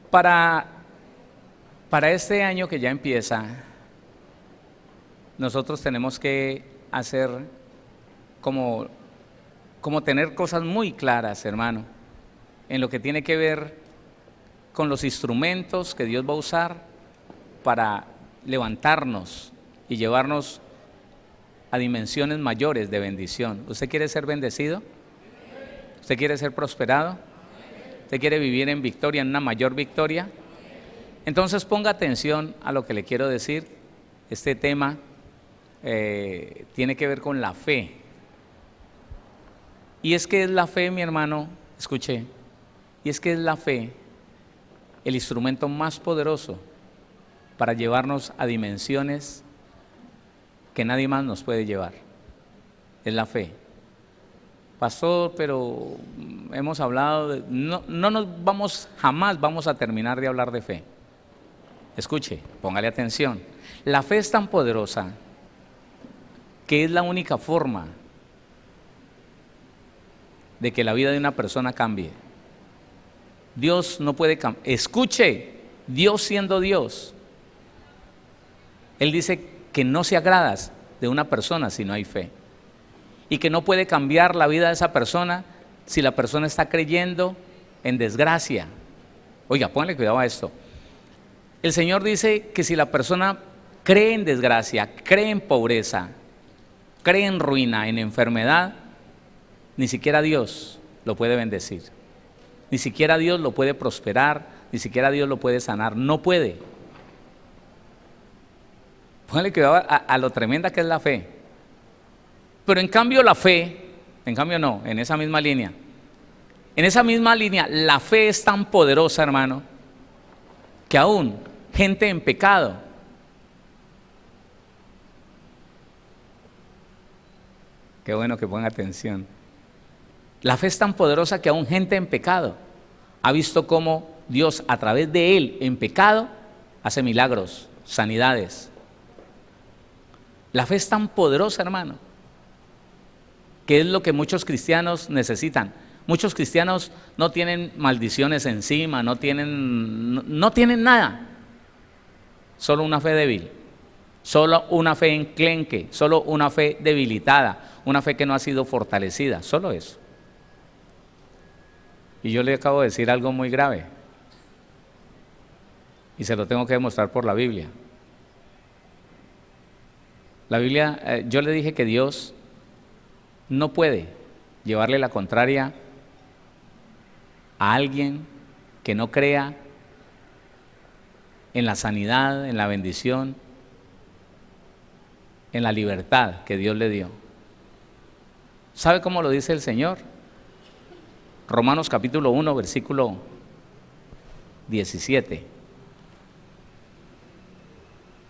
Para este año que ya empieza, nosotros tenemos que hacer como tener cosas muy claras, hermano, en lo que tiene que ver con los instrumentos que Dios va a usar para levantarnos y llevarnos a dimensiones mayores de bendición. ¿Usted quiere ser bendecido? ¿Usted quiere ser prosperado? ¿Usted quiere vivir en victoria, en una mayor victoria? Entonces ponga atención a lo que le quiero decir. Este tema tiene que ver con la fe. Y es que es la fe, mi hermano, escuche, y es que es la fe el instrumento más poderoso para llevarnos a dimensiones que nadie más nos puede llevar. Es la fe. Pastor, pero hemos hablado jamás vamos a terminar de hablar de fe. Escuche, póngale atención. La fe es tan poderosa que es la única forma de que la vida de una persona cambie. Dios no puede cambiar. Escuche, Dios siendo Dios, Él dice que no se agradas de una persona si no hay fe, y que no puede cambiar la vida de esa persona si la persona está creyendo en desgracia. Oiga, pónganle cuidado a esto. El Señor dice que si la persona cree en desgracia, cree en pobreza, cree en ruina, en enfermedad, ni siquiera Dios lo puede bendecir. Ni siquiera Dios lo puede prosperar, ni siquiera Dios lo puede sanar. No puede. Póngale cuidado a lo tremenda que es la fe. Pero en cambio la fe, en esa misma línea. En esa misma línea, la fe es tan poderosa, hermano, que aún gente en pecado qué bueno que pongan atención. La fe es tan poderosa que aún gente en pecado ha visto cómo Dios a través de él en pecado hace milagros, sanidades. La fe es tan poderosa, hermano, que es lo que muchos cristianos necesitan. Muchos cristianos no tienen maldiciones encima, no tienen nada. Solo una fe débil, solo una fe enclenque, solo una fe debilitada, una fe que no ha sido fortalecida, solo eso. Y yo le acabo de decir algo muy grave, y se lo tengo que demostrar por la Biblia. La Biblia, yo le dije que Dios no puede llevarle la contraria a alguien que no crea en la sanidad, en la bendición, en la libertad que Dios le dio. ¿Sabe cómo lo dice el Señor? Romanos capítulo 1, versículo 17.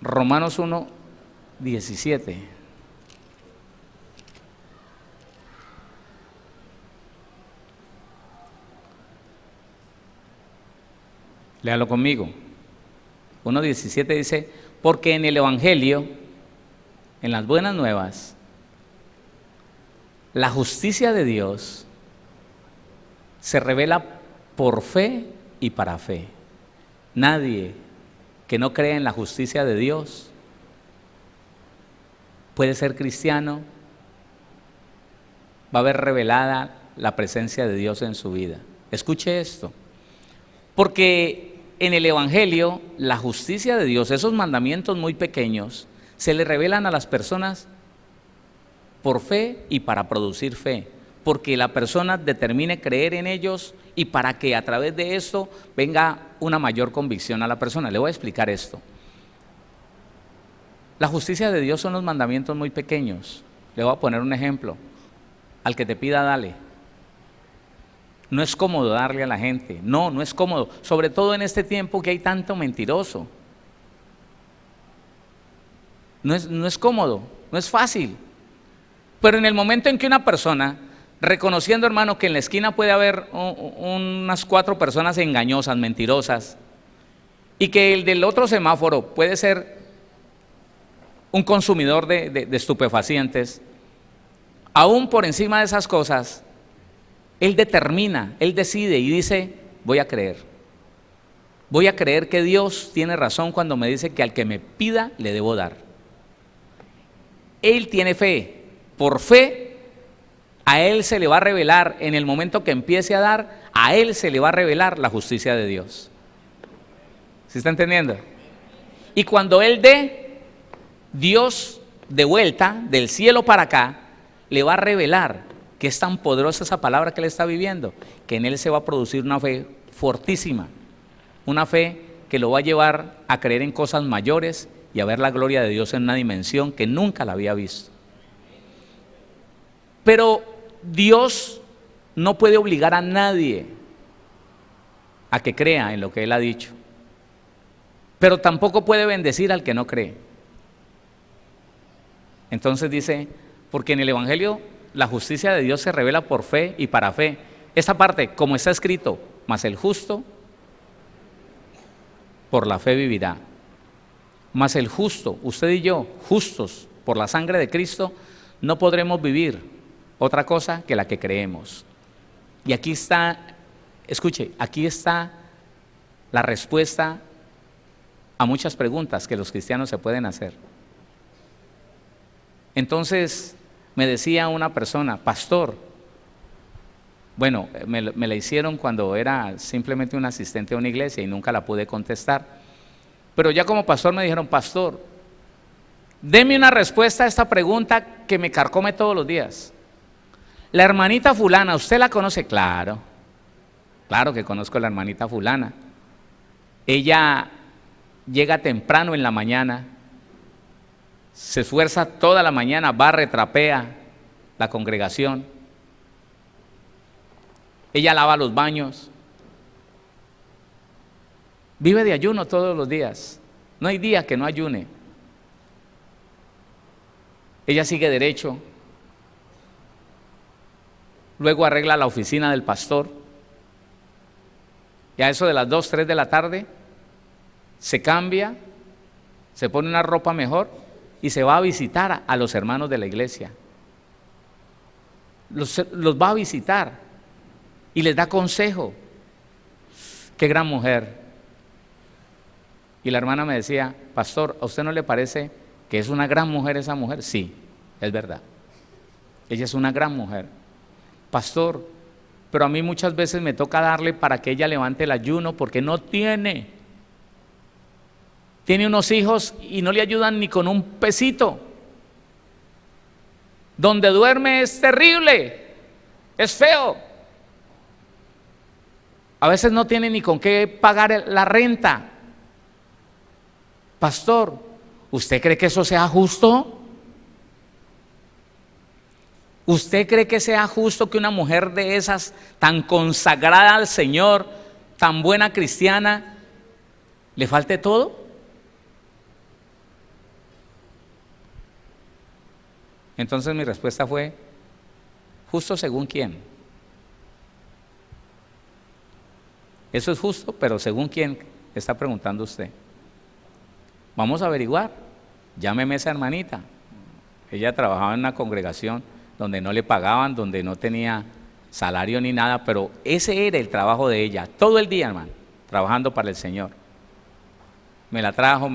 Romanos 1, 17. Léalo conmigo. 1:17 dice, porque en el Evangelio, en las buenas nuevas, la justicia de Dios se revela por fe y para fe. Nadie que no cree en la justicia de Dios puede ser cristiano, va a ver revelada la presencia de Dios en su vida. Escuche esto, porque en el Evangelio, la justicia de Dios, esos mandamientos muy pequeños, se le revelan a las personas por fe y para producir fe, porque la persona determine creer en ellos y para que a través de esto venga una mayor convicción a la persona. Le voy a explicar esto. La justicia de Dios son los mandamientos muy pequeños. Le voy a poner un ejemplo. Al que te pida, dale. No es cómodo darle a la gente, no es cómodo, sobre todo en este tiempo que hay tanto mentiroso. No es cómodo, no es fácil. Pero en el momento en que una persona, reconociendo, hermano, que en la esquina puede haber unas 4 personas engañosas, mentirosas, y que el del otro semáforo puede ser un consumidor de estupefacientes, aún por encima de esas cosas, él determina, él decide y dice, voy a creer que Dios tiene razón cuando me dice que al que me pida le debo dar. Él tiene fe, por fe a él se le va a revelar, en el momento que empiece a dar, a él se le va a revelar la justicia de Dios. ¿Sí está entendiendo? Y cuando él dé, Dios de vuelta, del cielo para acá, le va a revelar que es tan poderosa esa palabra que él está viviendo, que en él se va a producir una fe fortísima, una fe que lo va a llevar a creer en cosas mayores y a ver la gloria de Dios en una dimensión que nunca la había visto. Pero Dios no puede obligar a nadie a que crea en lo que él ha dicho, pero tampoco puede bendecir al que no cree. Entonces dice, porque en el Evangelio la justicia de Dios se revela por fe y para fe. Esta parte, como está escrito, mas el justo por la fe vivirá. Mas el justo, usted y yo, justos por la sangre de Cristo, no podremos vivir otra cosa que la que creemos. Y aquí está, escuche, aquí está la respuesta a muchas preguntas que los cristianos se pueden hacer. Entonces, me decía una persona, pastor, Bueno, me la hicieron cuando era simplemente un asistente de una iglesia y nunca la pude contestar. Pero ya como pastor me dijeron, pastor, deme una respuesta a esta pregunta que me carcome todos los días. La hermanita fulana, ¿usted la conoce? Claro, claro que conozco a la hermanita fulana. Ella llega temprano en la mañana, se esfuerza toda la mañana, barre, trapea la congregación. Ella lava los baños. Vive de ayuno todos los días. No hay día que no ayune. Ella sigue derecho. Luego arregla la oficina del pastor. Y a eso de las 2, 3 de la tarde, se cambia, se pone una ropa mejor y se va a visitar a los hermanos de la iglesia. Los va a visitar y les da consejo. Qué gran mujer. Y la hermana me decía, pastor, ¿a usted no le parece que es una gran mujer esa mujer? Sí, es verdad. Ella es una gran mujer. Pastor, pero a mí muchas veces me toca darle para que ella levante el ayuno porque no tiene. Tiene unos hijos y no le ayudan ni con un pesito. Donde duerme es terrible, es feo. A veces no tiene ni con qué pagar la renta. Pastor, ¿usted cree que eso sea justo? ¿Usted cree que sea justo que una mujer de esas, tan consagrada al Señor, tan buena cristiana, le falte todo? Entonces mi respuesta fue, ¿justo según quién? Eso es justo, pero ¿según quién está preguntando usted? Vamos a averiguar. Llámeme a esa hermanita. Ella trabajaba en una congregación donde no le pagaban, donde no tenía salario ni nada, pero ese era el trabajo de ella, todo el día, hermano, trabajando para el Señor. Me la trajo,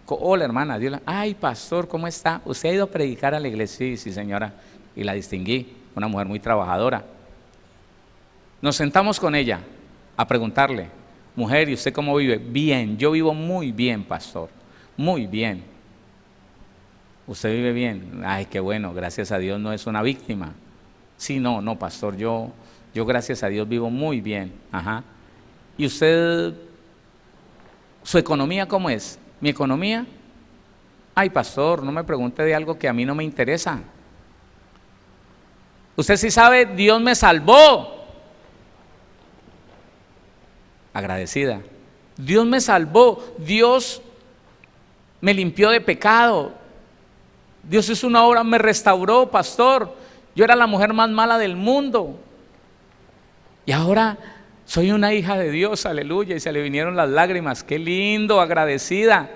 hola hermana, ay pastor, ¿cómo está? ¿Usted ha ido a predicar a la iglesia? Sí, sí señora, y la distinguí, una mujer muy trabajadora. Nos sentamos con ella a preguntarle, mujer, ¿y usted cómo vive? Bien, yo vivo muy bien, pastor, muy bien. ¿Usted vive bien? Ay, qué bueno, gracias a Dios no es una víctima. Sí, no, pastor, yo gracias a Dios vivo muy bien. Ajá. ¿Y usted, su economía cómo es? ¿Mi economía? Ay, pastor, no me pregunte de algo que a mí no me interesa. Usted sí sabe, Dios me salvó. Agradecida. Dios me salvó, Dios me limpió de pecado. Dios hizo una obra, me restauró, pastor. Yo era la mujer más mala del mundo. Y ahora soy una hija de Dios, aleluya. Y se le vinieron las lágrimas. Qué lindo, agradecida.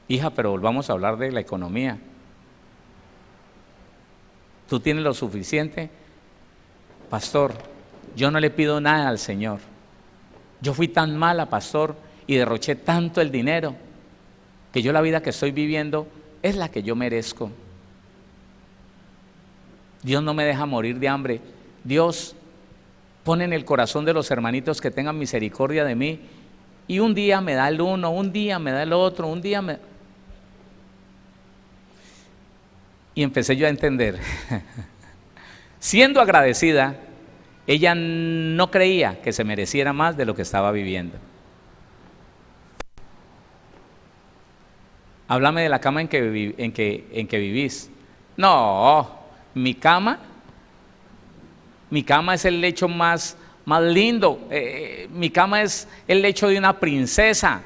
Hija, pero volvamos a hablar de la economía. ¿Tú tienes lo suficiente? Pastor, yo no le pido nada al Señor. Yo fui tan mala, pastor, y derroché tanto el dinero, que yo la vida que estoy viviendo es la que yo merezco. Dios no me deja morir de hambre. Dios pone en el corazón de los hermanitos que tengan misericordia de mí, y un día me da el uno, un día me da el otro, un día me... Y empecé yo a entender. Siendo agradecida, ella no creía que se mereciera más de lo que estaba viviendo. Háblame de la cama en que vivís. No, mi cama es el lecho más lindo. Mi cama es el lecho de una princesa.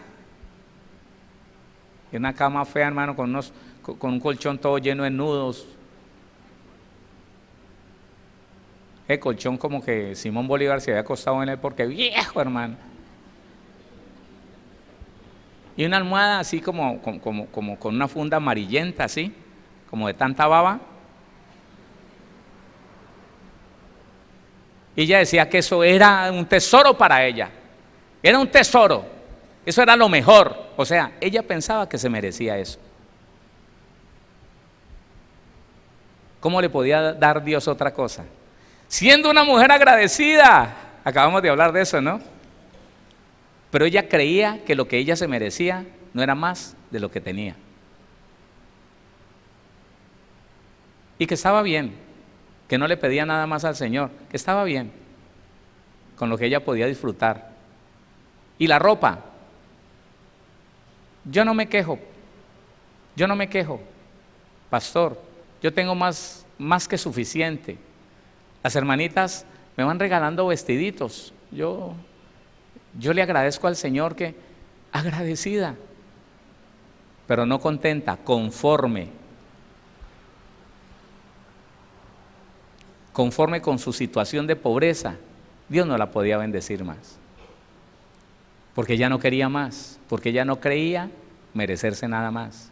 Y una cama fea, hermano, con un colchón todo lleno de nudos. El colchón como que Simón Bolívar se había acostado en él porque viejo, hermano. Y una almohada así como con una funda amarillenta, así, como de tanta baba. Y ella decía que eso era un tesoro para ella. Era un tesoro. Eso era lo mejor. O sea, ella pensaba que se merecía eso. ¿Cómo le podía dar Dios otra cosa? Siendo una mujer agradecida. Acabamos de hablar de eso, ¿no? Pero ella creía que lo que ella se merecía no era más de lo que tenía. Y que estaba bien, que no le pedía nada más al Señor, que estaba bien, con lo que ella podía disfrutar. Y la ropa, yo no me quejo, pastor, yo tengo más que suficiente. Las hermanitas me van regalando vestiditos, yo le agradezco al Señor que, agradecida, pero no contenta, conforme con su situación de pobreza. Dios no la podía bendecir más, porque ella no quería más, porque ella no creía merecerse nada más.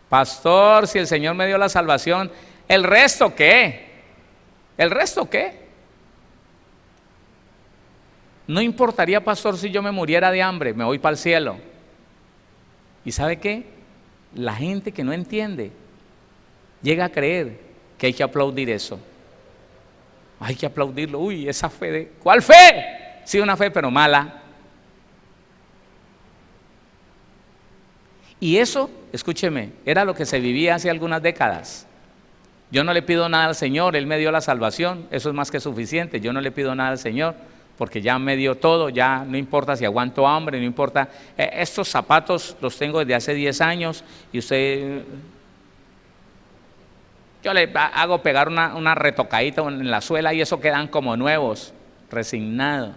Pastor, si el Señor me dio la salvación, ¿el resto qué? ¿El resto qué? No importaría, pastor, si yo me muriera de hambre, me voy para el cielo. ¿Y sabe qué? La gente que no entiende llega a creer que hay que aplaudir eso. Hay que aplaudirlo. Uy, esa fe de... ¿Cuál fe? Sí, una fe, pero mala. Y eso, escúcheme, era lo que se vivía hace algunas décadas. Yo no le pido nada al Señor, Él me dio la salvación, eso es más que suficiente. Yo no le pido nada al Señor, porque ya me dio todo, ya no importa si aguanto hambre, no importa. Estos zapatos los tengo desde hace 10 años y usted... Yo le hago pegar una retocadita en la suela y eso quedan como nuevos, resignado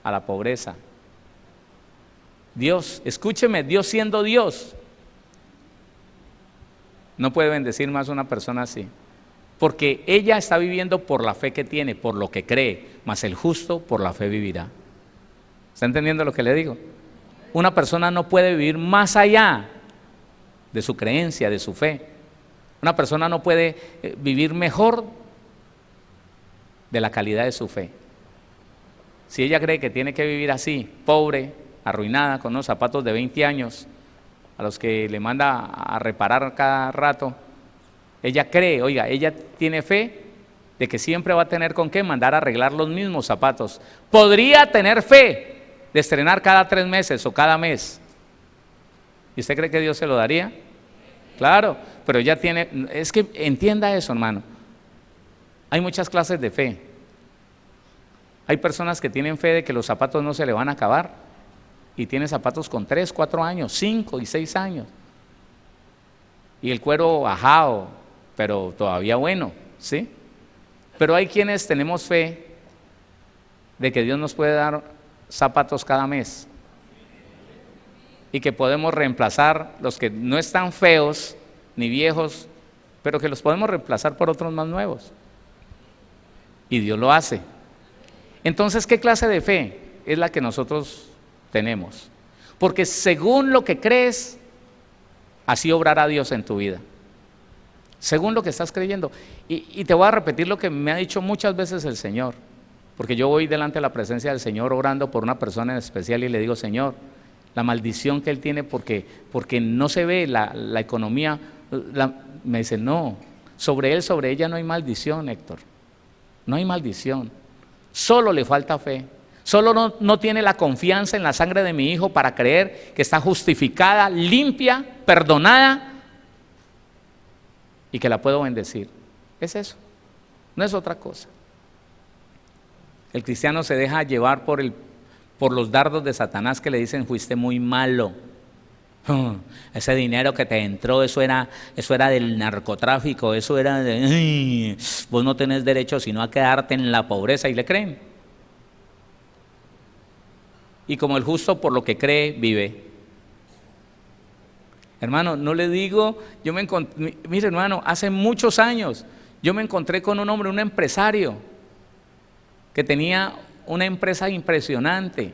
a la pobreza. Dios, escúcheme, Dios siendo Dios, no puede bendecir más a una persona así, porque ella está viviendo por la fe que tiene, por lo que cree, mas el justo por la fe vivirá. ¿Está entendiendo lo que le digo? Una persona no puede vivir más allá de su creencia, de su fe. Una persona no puede vivir mejor de la calidad de su fe. Si ella cree que tiene que vivir así, pobre, arruinada, con unos zapatos de 20 años, a los que le manda a reparar cada rato, ella cree, oiga, ella tiene fe de que siempre va a tener con qué mandar a arreglar los mismos zapatos. Podría tener fe de estrenar cada 3 meses o cada mes. ¿Y usted cree que Dios se lo daría? Claro, pero ella tiene, es que entienda eso, hermano. Hay muchas clases de fe. Hay personas que tienen fe de que los zapatos no se le van a acabar y tienen zapatos con 3, 4 años, 5 y 6 años. Y el cuero ajado, pero todavía bueno, ¿sí? Pero hay quienes tenemos fe de que Dios nos puede dar zapatos cada mes y que podemos reemplazar los que no están feos ni viejos, pero que los podemos reemplazar por otros más nuevos. Y Dios lo hace. Entonces, ¿qué clase de fe es la que nosotros tenemos? Porque según lo que crees, así obrará Dios en tu vida. Según lo que estás creyendo. Y te voy a repetir lo que me ha dicho muchas veces el Señor, porque yo voy delante de la presencia del Señor orando por una persona en especial y le digo: Señor, la maldición que él tiene porque no se ve la economía, me dice: no, sobre él, sobre ella no hay maldición, Héctor, no hay maldición, solo le falta fe, solo no tiene la confianza en la sangre de mi hijo para creer que está justificada, limpia, perdonada y que la puedo bendecir. Es eso, no es otra cosa. El cristiano se deja llevar por los dardos de Satanás que le dicen: fuiste muy malo, ese dinero que te entró, eso era del narcotráfico, eso era de... vos no tenés derecho sino a quedarte en la pobreza, y le creen. Y como el justo por lo que cree, vive. Hermano, no le digo, mire hermano, hace muchos años yo me encontré con un hombre, un empresario, que tenía una empresa impresionante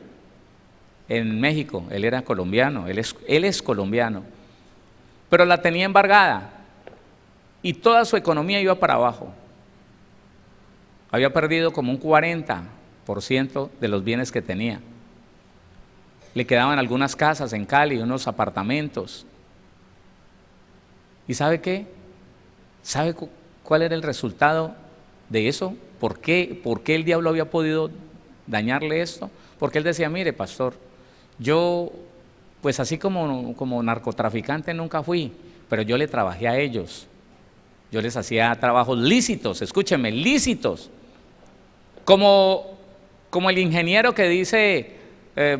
en México. Él era colombiano, él es colombiano, pero la tenía embargada y toda su economía iba para abajo. Había perdido como un 40% de los bienes que tenía. Le quedaban algunas casas en Cali, unos apartamentos. ¿Y sabe qué? ¿Sabe cuál era el resultado de eso? ¿Por qué el diablo había podido dañarle esto? Porque él decía, mire, pastor, yo, pues así como narcotraficante nunca fui, pero yo le trabajé a ellos. Yo les hacía trabajos lícitos, escúcheme, lícitos. Como el ingeniero que dice,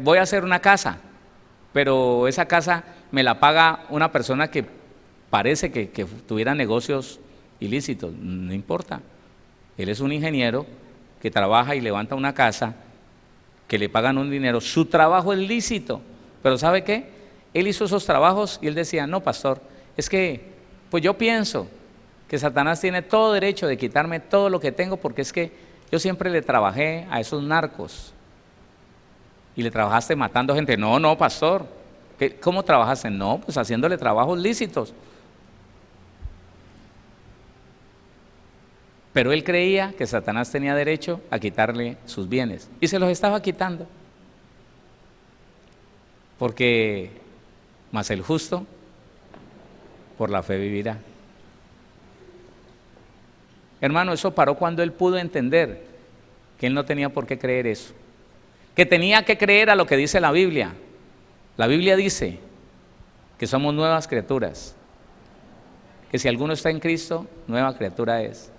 voy a hacer una casa, pero esa casa me la paga una persona que parece que tuviera negocios ilícitos. No importa. Él es un ingeniero que trabaja y levanta una casa, que le pagan un dinero. Su trabajo es lícito. Pero ¿sabe qué? Él hizo esos trabajos y él decía, no, pastor, es que, pues yo pienso que Satanás tiene todo derecho de quitarme todo lo que tengo, porque es que yo siempre le trabajé a esos narcos. ¿Y le trabajaste matando gente? No, no, pastor. ¿Cómo trabajaste? No, pues haciéndole trabajos lícitos. Pero él creía que Satanás tenía derecho a quitarle sus bienes y se los estaba quitando. Porque más el justo por la fe vivirá. Hermano, eso paró cuando él pudo entender que él no tenía por qué creer eso, que tenía que creer a lo que dice la Biblia. La Biblia dice que somos nuevas criaturas, que si alguno está en Cristo, nueva criatura es.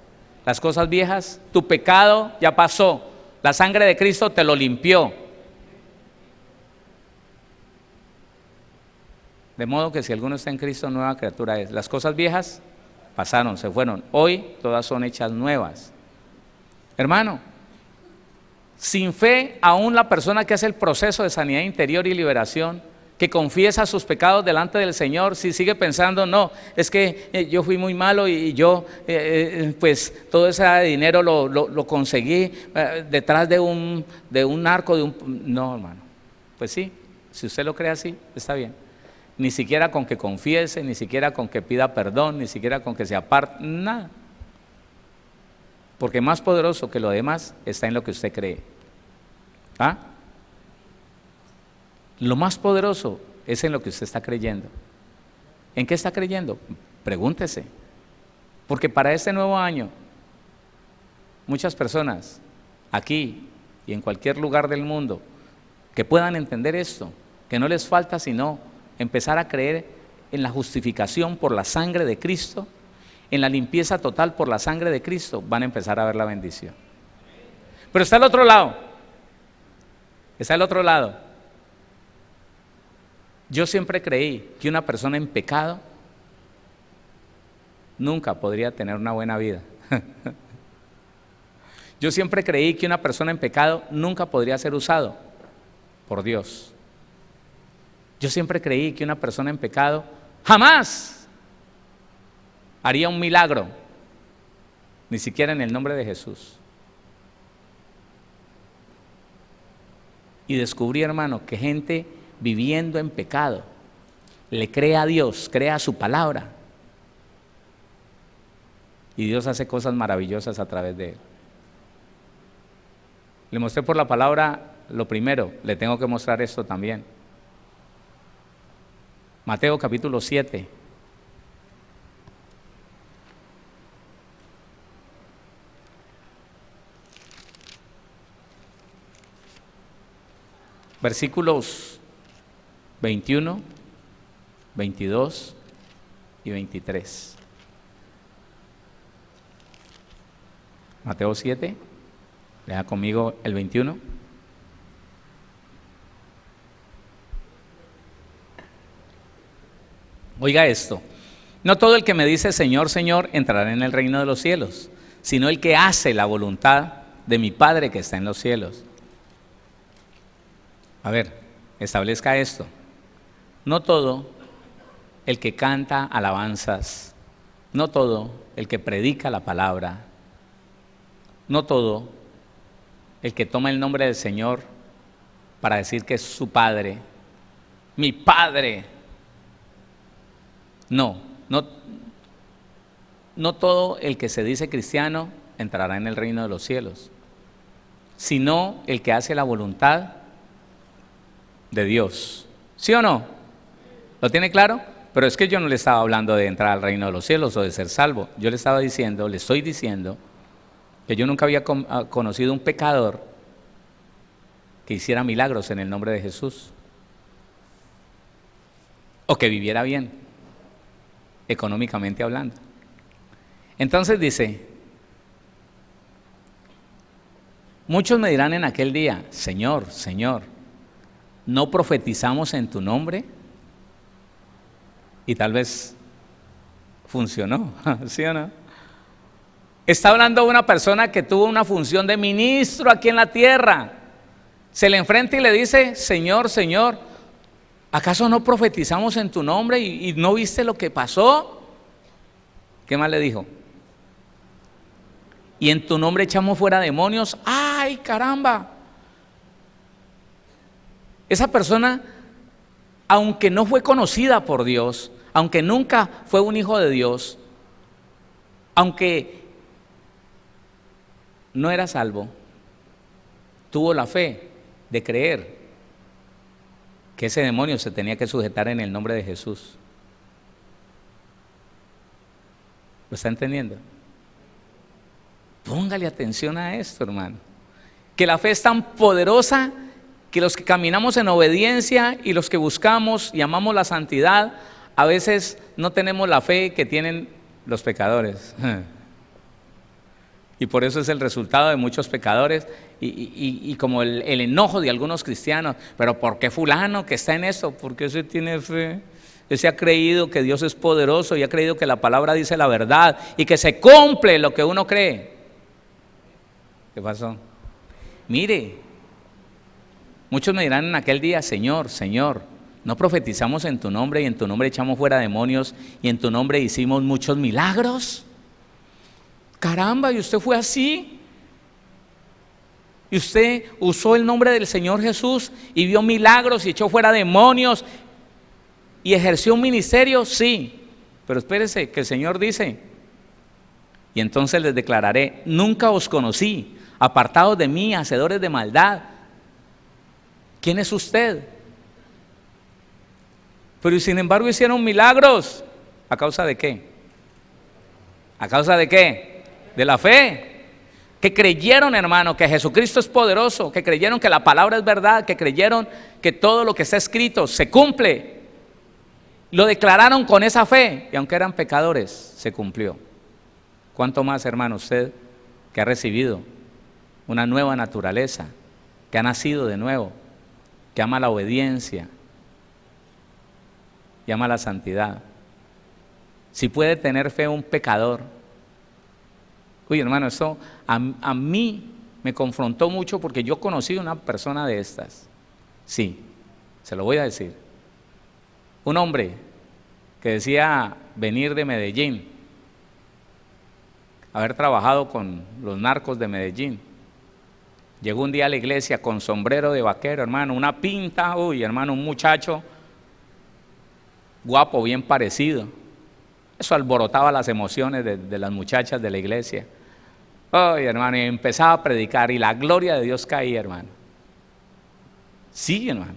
Las cosas viejas, tu pecado ya pasó, la sangre de Cristo te lo limpió. De modo que si alguno está en Cristo, nueva criatura es. Las cosas viejas pasaron, se fueron. Hoy todas son hechas nuevas. Hermano, sin fe, aún la persona que hace el proceso de sanidad interior y liberación, que confiesa sus pecados delante del Señor, si sigue pensando, no, es que yo fui muy malo y yo pues todo ese dinero lo conseguí detrás de un narco, no, hermano, pues sí, si usted lo cree así, está bien. Ni siquiera con que confiese, ni siquiera con que pida perdón, ni siquiera con que se aparte, nada. Porque más poderoso que lo demás está en lo que usted cree. ¿Ah? Lo más poderoso es en lo que usted está creyendo. ¿En qué está creyendo? Pregúntese. Porque para este nuevo año, muchas personas, aquí y en cualquier lugar del mundo, que puedan entender esto, que no les falta sino empezar a creer en la justificación por la sangre de Cristo, en la limpieza total por la sangre de Cristo, van a empezar a ver la bendición. Pero está el otro lado. Está el otro lado. Yo siempre creí que una persona en pecado nunca podría tener una buena vida. Yo siempre creí que una persona en pecado nunca podría ser usado por Dios. Yo siempre creí que una persona en pecado jamás haría un milagro, ni siquiera en el nombre de Jesús. Y descubrí, hermano, que gente viviendo en pecado le cree a Dios, cree a su palabra, y Dios hace cosas maravillosas a través de él. Le mostré por la palabra lo primero, le tengo que mostrar esto también. Mateo capítulo 7. Versículos 21, 22 y 23. Mateo 7, lea conmigo el 21. Oiga esto, no todo el que me dice Señor, Señor entrará en el reino de los cielos, sino el que hace la voluntad de mi Padre que está en los cielos. A ver, establezca esto. No todo el que canta alabanzas, no todo el que predica la palabra, no todo el que toma el nombre del Señor para decir que es su Padre, mi Padre. No todo el que se dice cristiano entrará en el reino de los cielos, sino el que hace la voluntad de Dios. ¿Sí o no? ¿Lo tiene claro? pero es que yo no le estaba hablando de entrar al reino de los cielos o de ser salvo. Yo le estoy diciendo que yo nunca había conocido un pecador que hiciera milagros en el nombre de Jesús, o que viviera bien, económicamente hablando. Entonces dice, muchos me dirán en aquel día, Señor, Señor, ¿no profetizamos en tu nombre? Y tal vez funcionó, ¿sí o no? Está hablando de una persona que tuvo una función de ministro aquí en la tierra. Se le enfrenta y le dice, Señor, Señor, ¿acaso no profetizamos en tu nombre y no viste lo que pasó? ¿Qué más le dijo? Y en tu nombre echamos fuera demonios. ¡Ay, caramba! Esa persona, aunque no fue conocida por Dios, aunque nunca fue un hijo de Dios, aunque no era salvo, tuvo la fe de creer que ese demonio se tenía que sujetar en el nombre de Jesús. ¿Lo está entendiendo? Póngale atención a esto, hermano. Que la fe es tan poderosa que los que caminamos en obediencia y los que buscamos y amamos la santidad, a veces no tenemos la fe que tienen los pecadores. Y por eso es el resultado de muchos pecadores y como el enojo de algunos cristianos. Pero ¿por qué fulano que está en esto? Porque ese tiene fe. Ese ha creído que Dios es poderoso y ha creído que la palabra dice la verdad y que se cumple lo que uno cree. ¿Qué pasó? Mire, muchos me dirán en aquel día, Señor, Señor, ¿no profetizamos en tu nombre y en tu nombre echamos fuera demonios y en tu nombre hicimos muchos milagros? Caramba, ¿y usted fue así? ¿Y usted usó el nombre del Señor Jesús y vio milagros y echó fuera demonios y ejerció un ministerio? Sí, pero espérese, que el Señor dice, y entonces les declararé, nunca os conocí, apartados de mí, hacedores de maldad. ¿Quién es usted? Pero sin embargo hicieron milagros. ¿A causa de qué? ¿A causa de qué? De la fe. Que creyeron, hermano, que Jesucristo es poderoso, que creyeron que la palabra es verdad, que creyeron que todo lo que está escrito se cumple. Lo declararon con esa fe y aunque eran pecadores, se cumplió. ¿Cuánto más, hermano, usted que ha recibido una nueva naturaleza, que ha nacido de nuevo, que ama la obediencia y ama la santidad? Si puede tener fe un pecador. Uy, hermano, esto a mí me confrontó mucho porque yo conocí una persona de estas. Sí, se lo voy a decir. Un hombre que decía venir de Medellín, haber trabajado con los narcos de Medellín. Llegó un día a la iglesia con sombrero de vaquero, hermano, una pinta, uy, hermano, un muchacho guapo, bien parecido. Eso alborotaba las emociones de las muchachas de la iglesia. Ay, hermano, y empezaba a predicar y la gloria de Dios caía, hermano. Sí, hermano.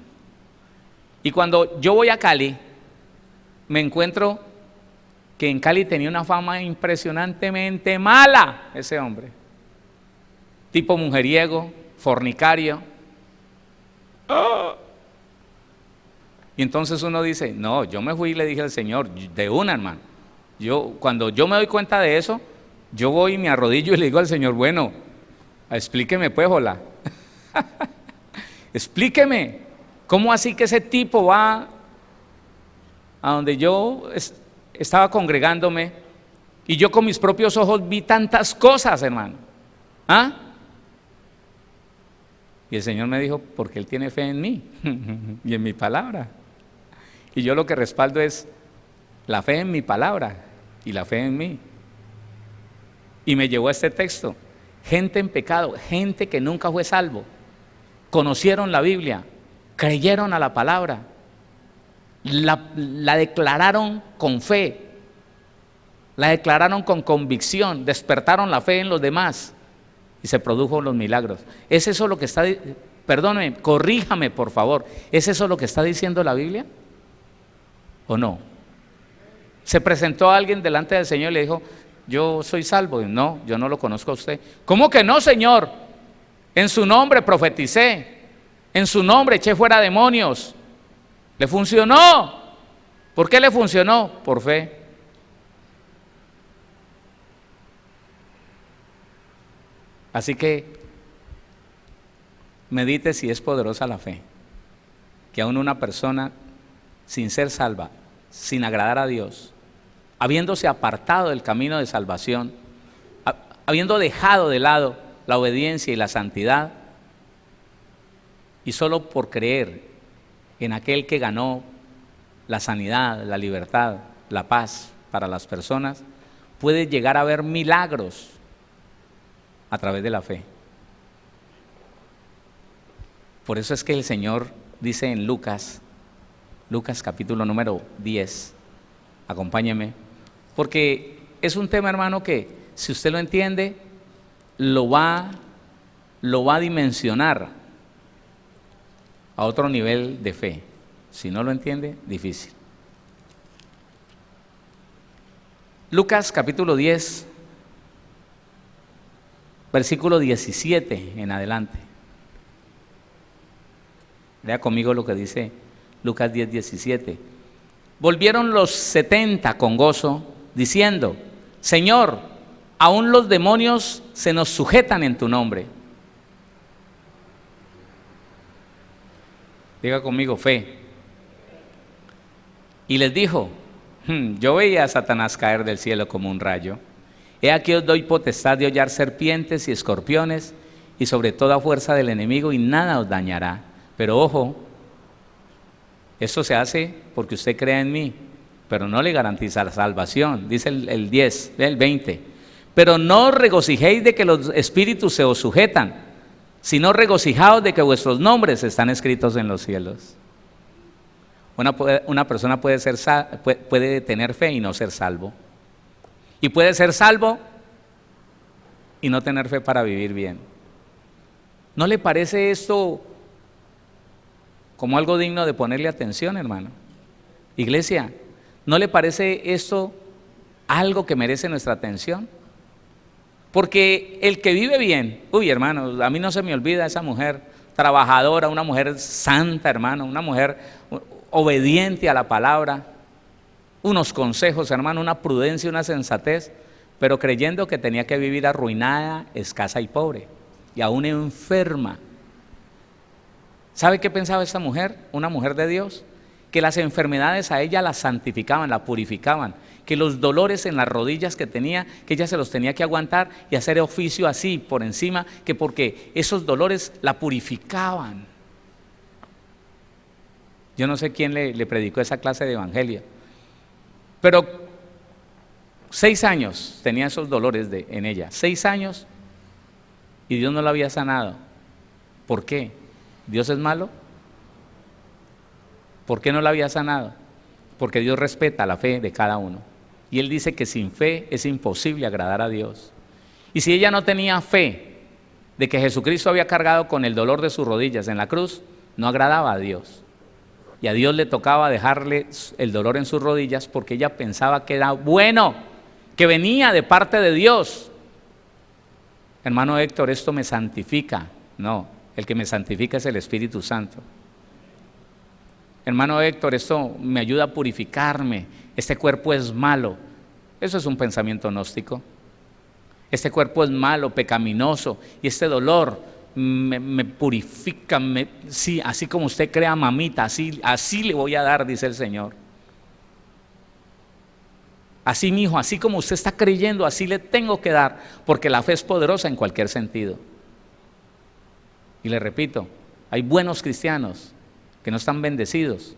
Y cuando yo voy a Cali, me encuentro que en Cali tenía una fama impresionantemente mala ese hombre. Tipo mujeriego, fornicario. ¡Oh! Y entonces uno dice, no, yo me fui y le dije al Señor, de una, hermano. Cuando yo me doy cuenta de eso, yo voy y me arrodillo y le digo al Señor, bueno, explíqueme pues, hola. Explíqueme, ¿cómo así que ese tipo va a donde yo estaba congregándome y yo con mis propios ojos vi tantas cosas, hermano? ¿Ah? Y el Señor me dijo, porque Él tiene fe en mí y en mi palabra. Y yo lo que respaldo es la fe en mi palabra y la fe en mí. Y me llevó a este texto. Gente en pecado, gente que nunca fue salvo, conocieron la Biblia, creyeron a la palabra, la declararon con fe, la declararon con convicción, despertaron la fe en los demás y se produjo los milagros. ¿Es eso lo que está, perdóneme, corríjame por favor, ¿es eso lo que está diciendo la Biblia? ¿O no? Se presentó a alguien delante del Señor y le dijo, yo soy salvo. Y no, yo no lo conozco a usted. ¿Cómo que no, Señor? En su nombre profeticé, en su nombre eché fuera demonios. ¿Le funcionó? ¿Por qué le funcionó? Por fe. Así que medite si es poderosa la fe, que aún una persona sin ser salva, sin agradar a Dios, habiéndose apartado del camino de salvación, habiendo dejado de lado la obediencia y la santidad, y solo por creer en aquel que ganó la sanidad, la libertad, la paz para las personas, puede llegar a ver milagros a través de la fe. Por eso es que el Señor dice en Lucas capítulo número 10, acompáñeme, porque es un tema, hermano, que si usted lo entiende, lo va a dimensionar a otro nivel de fe. Si no lo entiende, difícil. Lucas capítulo 10, versículo 17 en adelante. Lea conmigo lo que dice Lucas 10, 17. Volvieron los 70 con gozo, diciendo, Señor, aún los demonios se nos sujetan en tu nombre. Diga conmigo, fe. Y les dijo, yo veía a Satanás caer del cielo como un rayo. He aquí os doy potestad de hollar serpientes y escorpiones y sobre toda fuerza del enemigo y nada os dañará. Pero ojo, eso se hace porque usted crea en mí, pero no le garantiza la salvación. Dice el 10, el 20. Pero no os regocijéis de que los espíritus se os sujetan, sino regocijaos de que vuestros nombres están escritos en los cielos. Una persona puede tener fe y no ser salvo. Y puede ser salvo y no tener fe para vivir bien. ¿No le parece esto como algo digno de ponerle atención, hermano? Iglesia, ¿no le parece esto algo que merece nuestra atención? Porque el que vive bien, hermano, a mí no se me olvida esa mujer trabajadora, una mujer santa, hermano, una mujer obediente a la palabra, unos consejos, hermano, una prudencia, una sensatez, pero creyendo que tenía que vivir arruinada, escasa y pobre, y aún enferma. ¿Sabe qué pensaba esta mujer? Una mujer de Dios, que las enfermedades a ella la santificaban, la purificaban, que los dolores en las rodillas que tenía, que ella se los tenía que aguantar y hacer oficio así por encima, que porque esos dolores la purificaban. Yo no sé quién le predicó esa clase de evangelio, pero 6 años tenía esos dolores en ella, 6 años, y Dios no la había sanado. ¿Por qué? ¿Dios es malo? ¿Por qué no la había sanado? Porque Dios respeta la fe de cada uno. Y Él dice que sin fe es imposible agradar a Dios. Y si ella no tenía fe de que Jesucristo había cargado con el dolor de sus rodillas en la cruz, no agradaba a Dios. Y a Dios le tocaba dejarle el dolor en sus rodillas porque ella pensaba que era bueno, que venía de parte de Dios. Hermano Héctor, esto me santifica. No, el que me santifica es el Espíritu Santo. Hermano Héctor, esto me ayuda a purificarme. Este cuerpo es malo. Eso es un pensamiento gnóstico. Este cuerpo es malo, pecaminoso, y este dolor me purifica. Sí, así como usted crea, mamita, así le voy a dar, dice el Señor. Así, mi hijo, así como usted está creyendo, así le tengo que dar, porque la fe es poderosa en cualquier sentido. Y le repito, hay buenos cristianos que no están bendecidos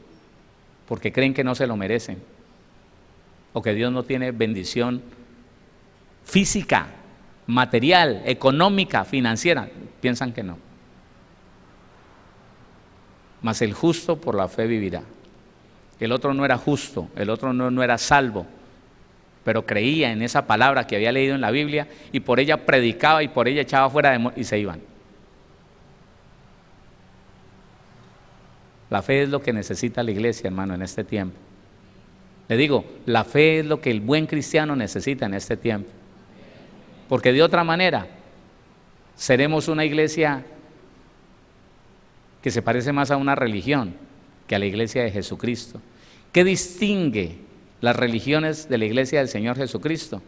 porque creen que no se lo merecen, o que Dios no tiene bendición física, material, económica, financiera. Piensan que no. Mas el justo por la fe vivirá. El otro no era justo, el otro no era salvo, pero creía en esa palabra que había leído en la Biblia y por ella predicaba y por ella echaba fuera demonios y se iban. La fe es lo que necesita la iglesia, hermano, en este tiempo. Le digo, la fe es lo que el buen cristiano necesita en este tiempo. Porque de otra manera, seremos una iglesia que se parece más a una religión que a la iglesia de Jesucristo. ¿Qué distingue las religiones de la iglesia del Señor Jesucristo?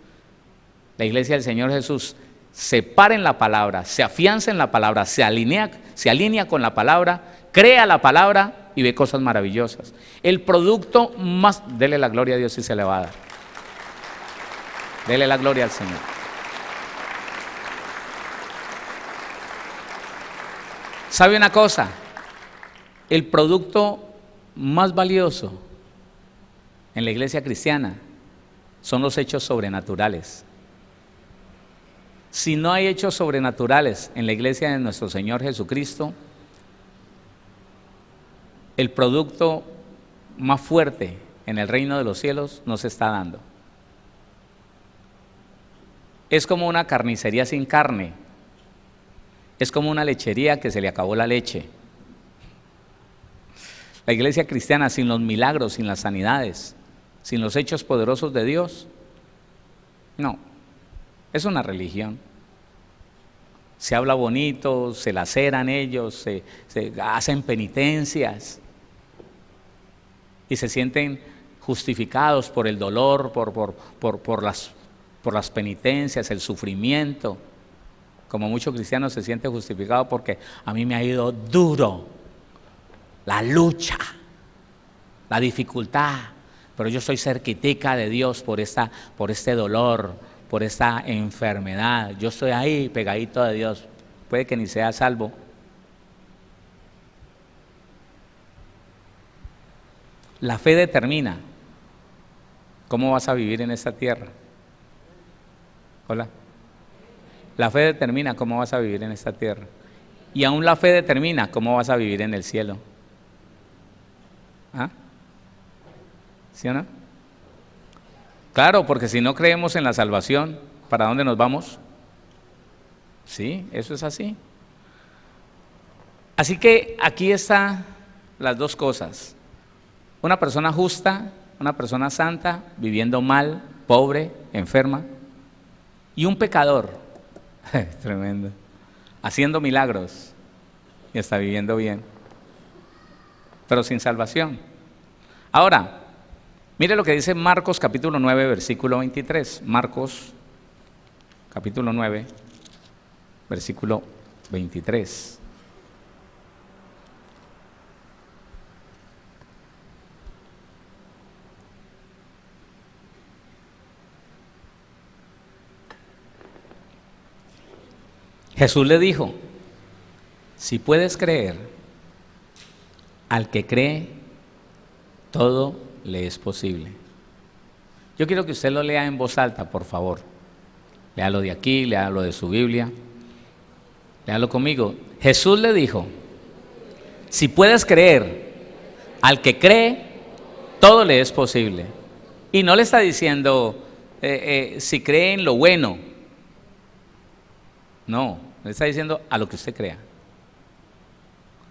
La iglesia del Señor Jesús se para en la palabra, se afianza en la palabra, se alinea con la palabra, crea la palabra y ve cosas maravillosas. El producto más, dele la gloria a Dios si se le va a dar. Dele la gloria al Señor. ¿Sabe una cosa? El producto más valioso en la iglesia cristiana son los hechos sobrenaturales. Si no hay hechos sobrenaturales en la iglesia de nuestro Señor Jesucristo, el producto más fuerte en el reino de los cielos no se está dando. Es como una carnicería sin carne. Es como una lechería que se le acabó la leche. La iglesia cristiana sin los milagros, sin las sanidades, sin los hechos poderosos de Dios, no, es una religión. Se habla bonito, se laceran ellos, se hacen penitencias y se sienten justificados por el dolor, por las penitencias, el sufrimiento. Como muchos cristianos se sienten justificados porque a mí me ha ido duro la lucha, la dificultad, pero yo soy cerquitica de Dios por este dolor, por esta enfermedad. Yo estoy ahí pegadito de Dios, puede que ni sea salvo. La fe determina cómo vas a vivir en esta tierra. Hola. La fe determina cómo vas a vivir en esta tierra. Y aún la fe determina cómo vas a vivir en el cielo. ¿Ah? ¿Sí o no? Claro, porque si no creemos en la salvación, ¿para dónde nos vamos? Sí, eso es así. Así que aquí están las dos cosas. Una persona justa, una persona santa, viviendo mal, pobre, enferma, y un pecador, tremendo, haciendo milagros y está viviendo bien, pero sin salvación. Ahora, mire lo que dice Marcos capítulo 9, versículo 23. Marcos capítulo 9, versículo 23. Jesús le dijo, si puedes creer, al que cree, todo le es posible. Yo quiero que usted lo lea en voz alta, por favor. Léalo de aquí, léalo de su Biblia. Léalo conmigo. Jesús le dijo, si puedes creer, al que cree, todo le es posible. Y no le está diciendo, si cree en lo bueno. No, le está diciendo a lo que usted crea.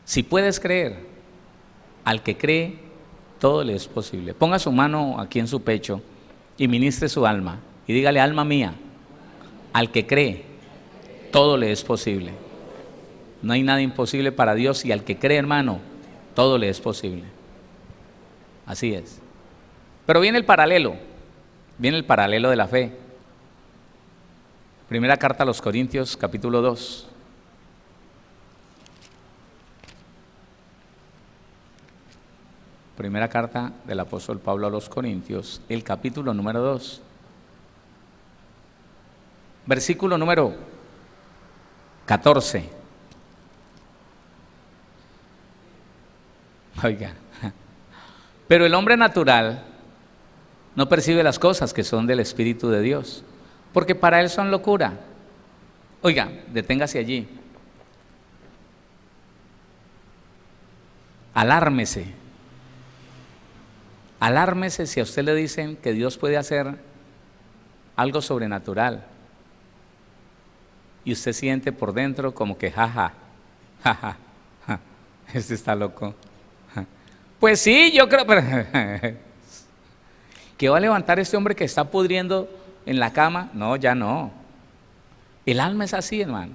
Si puedes creer, al que cree, todo le es posible. Ponga su mano aquí en su pecho y ministre su alma y dígale, alma mía, al que cree, todo le es posible. No hay nada imposible para Dios y al que cree, hermano, todo le es posible. Así es. Pero viene el paralelo de la fe. Primera carta a los Corintios, capítulo 2. Primera carta del apóstol Pablo a los Corintios, el capítulo número 2. Versículo número 14. Oiga, pero el hombre natural no percibe las cosas que son del Espíritu de Dios, porque para él son locura. Oiga, deténgase allí. Alármese. Alármese si a usted le dicen que Dios puede hacer algo sobrenatural y usted siente por dentro como que jaja, este está loco. Pues sí, yo creo, pero ¿Qué va a levantar este hombre que está pudriendo en la cama? No, ya no. El alma es así, hermano.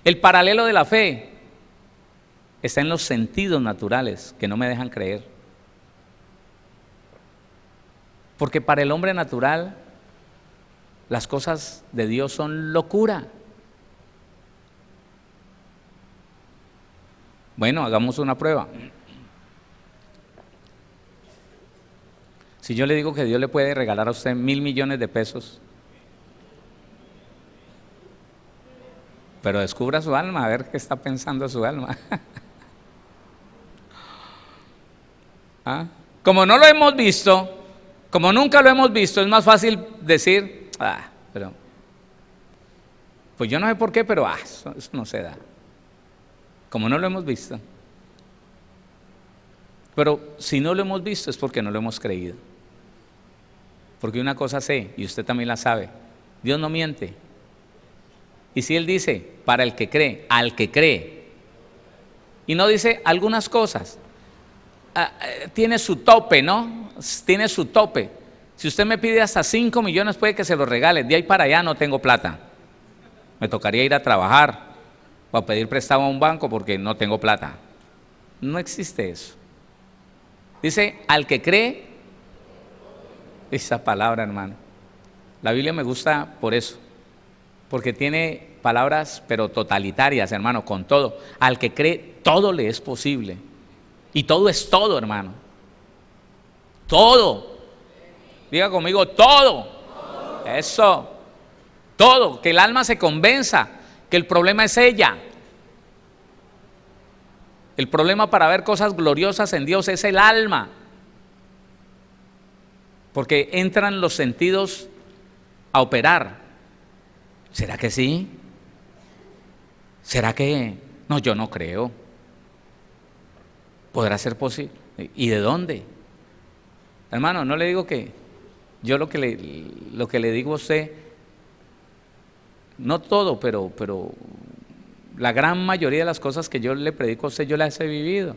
El paralelo de la fe está en los sentidos naturales que no me dejan creer. Porque para el hombre natural las cosas de Dios son locura. Bueno, hagamos una prueba. Si yo le digo que Dios le puede regalar a usted 1.000 millones de pesos, pero descubra su alma, a ver qué está pensando su alma. ¿Ah? Como no lo hemos visto, como nunca lo hemos visto, es más fácil decir, pero pues yo no sé por qué, pero eso no se da. Como no lo hemos visto. Pero si no lo hemos visto es porque no lo hemos creído. Porque una cosa sé, y usted también la sabe, Dios no miente. Y si Él dice, para el que cree, al que cree, y no dice algunas cosas, tiene su tope, ¿no? Tiene su tope. Si usted me pide hasta 5 millones, puede que se los regale. De ahí para allá no tengo plata. Me tocaría ir a trabajar o a pedir prestado a un banco porque no tengo plata. No existe eso. Dice, al que cree, esa palabra, hermano. La Biblia me gusta por eso, porque tiene palabras pero totalitarias, hermano, con todo. Al que cree, todo le es posible. Y todo es todo, hermano. Todo. Diga conmigo, todo. Eso. Todo. Que el alma se convenza que el problema es ella. El problema para ver cosas gloriosas en Dios es el alma. Porque entran los sentidos a operar. ¿Será que sí? ¿Será que no? Yo no creo. ¿Podrá ser posible? ¿Y de dónde? Hermano, no le digo que yo lo que le digo a usted, no todo, pero la gran mayoría de las cosas que yo le predico a usted, yo las he vivido.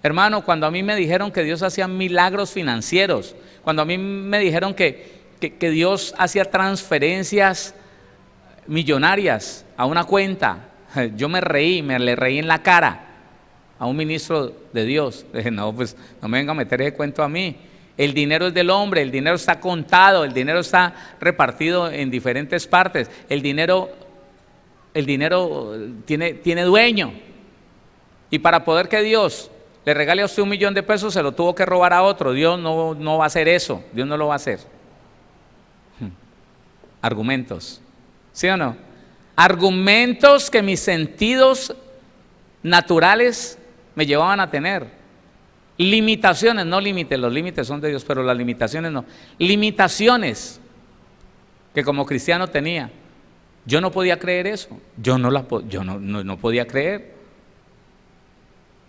Hermano, cuando a mí me dijeron que Dios hacía milagros financieros, cuando a mí me dijeron que Dios hacía transferencias millonarias a una cuenta, yo le reí en la cara a un ministro de Dios. Le dije, no, pues no me venga a meter ese cuento a mí. El dinero es del hombre, el dinero está contado, el dinero está repartido en diferentes partes, el dinero tiene dueño. Y para poder que Dios le regale a usted 1 millón de pesos, se lo tuvo que robar a otro. Dios no va a hacer eso, Dios no lo va a hacer. Argumentos, ¿sí o no? Argumentos que mis sentidos naturales me llevaban a tener. Limitaciones, no límites, los límites son de Dios, pero las limitaciones no. Limitaciones que como cristiano tenía. Yo no podía creer eso, yo no podía creer.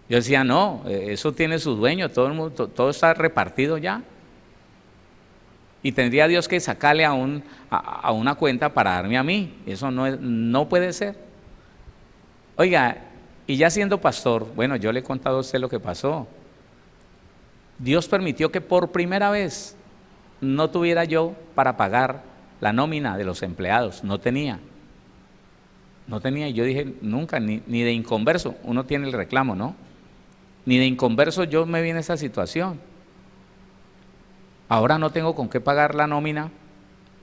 Yo decía, no, eso tiene su dueño, todo está repartido ya. Y tendría Dios que sacarle a una cuenta para darme a mí. Eso no puede ser. Oiga, y ya siendo pastor, bueno, yo le he contado a usted lo que pasó. Dios permitió que por primera vez no tuviera yo para pagar la nómina de los empleados. No tenía. Y yo dije, nunca, ni de inconverso. Uno tiene el reclamo, ¿no? Ni de inconverso yo me vi en esa situación. Ahora no tengo con qué pagar la nómina,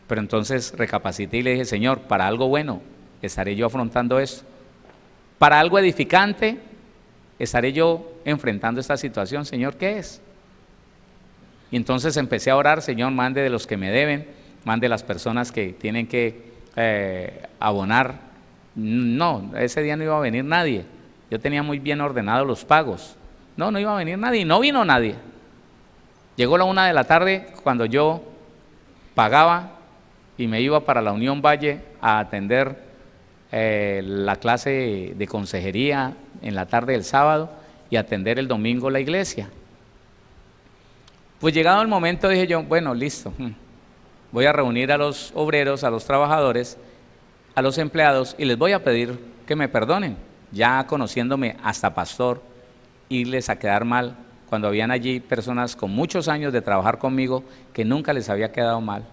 pero entonces recapacité y le dije, Señor, para algo bueno estaré yo afrontando esto. Para algo edificante estaré yo enfrentando esta situación. Señor, ¿qué es? Y entonces empecé a orar, Señor, mande de los que me deben, mande las personas que tienen que abonar. No, ese día no iba a venir nadie. Yo tenía muy bien ordenados los pagos. No iba a venir nadie, y no vino nadie. Llegó la 1 de la tarde cuando yo pagaba y me iba para la Unión Valle a atender la clase de consejería en la tarde del sábado y atender el domingo la iglesia. Pues llegado el momento dije yo, bueno, listo, voy a reunir a los obreros, a los trabajadores, a los empleados y les voy a pedir que me perdonen, ya conociéndome hasta pastor, irles a quedar mal cuando habían allí personas con muchos años de trabajar conmigo que nunca les había quedado mal.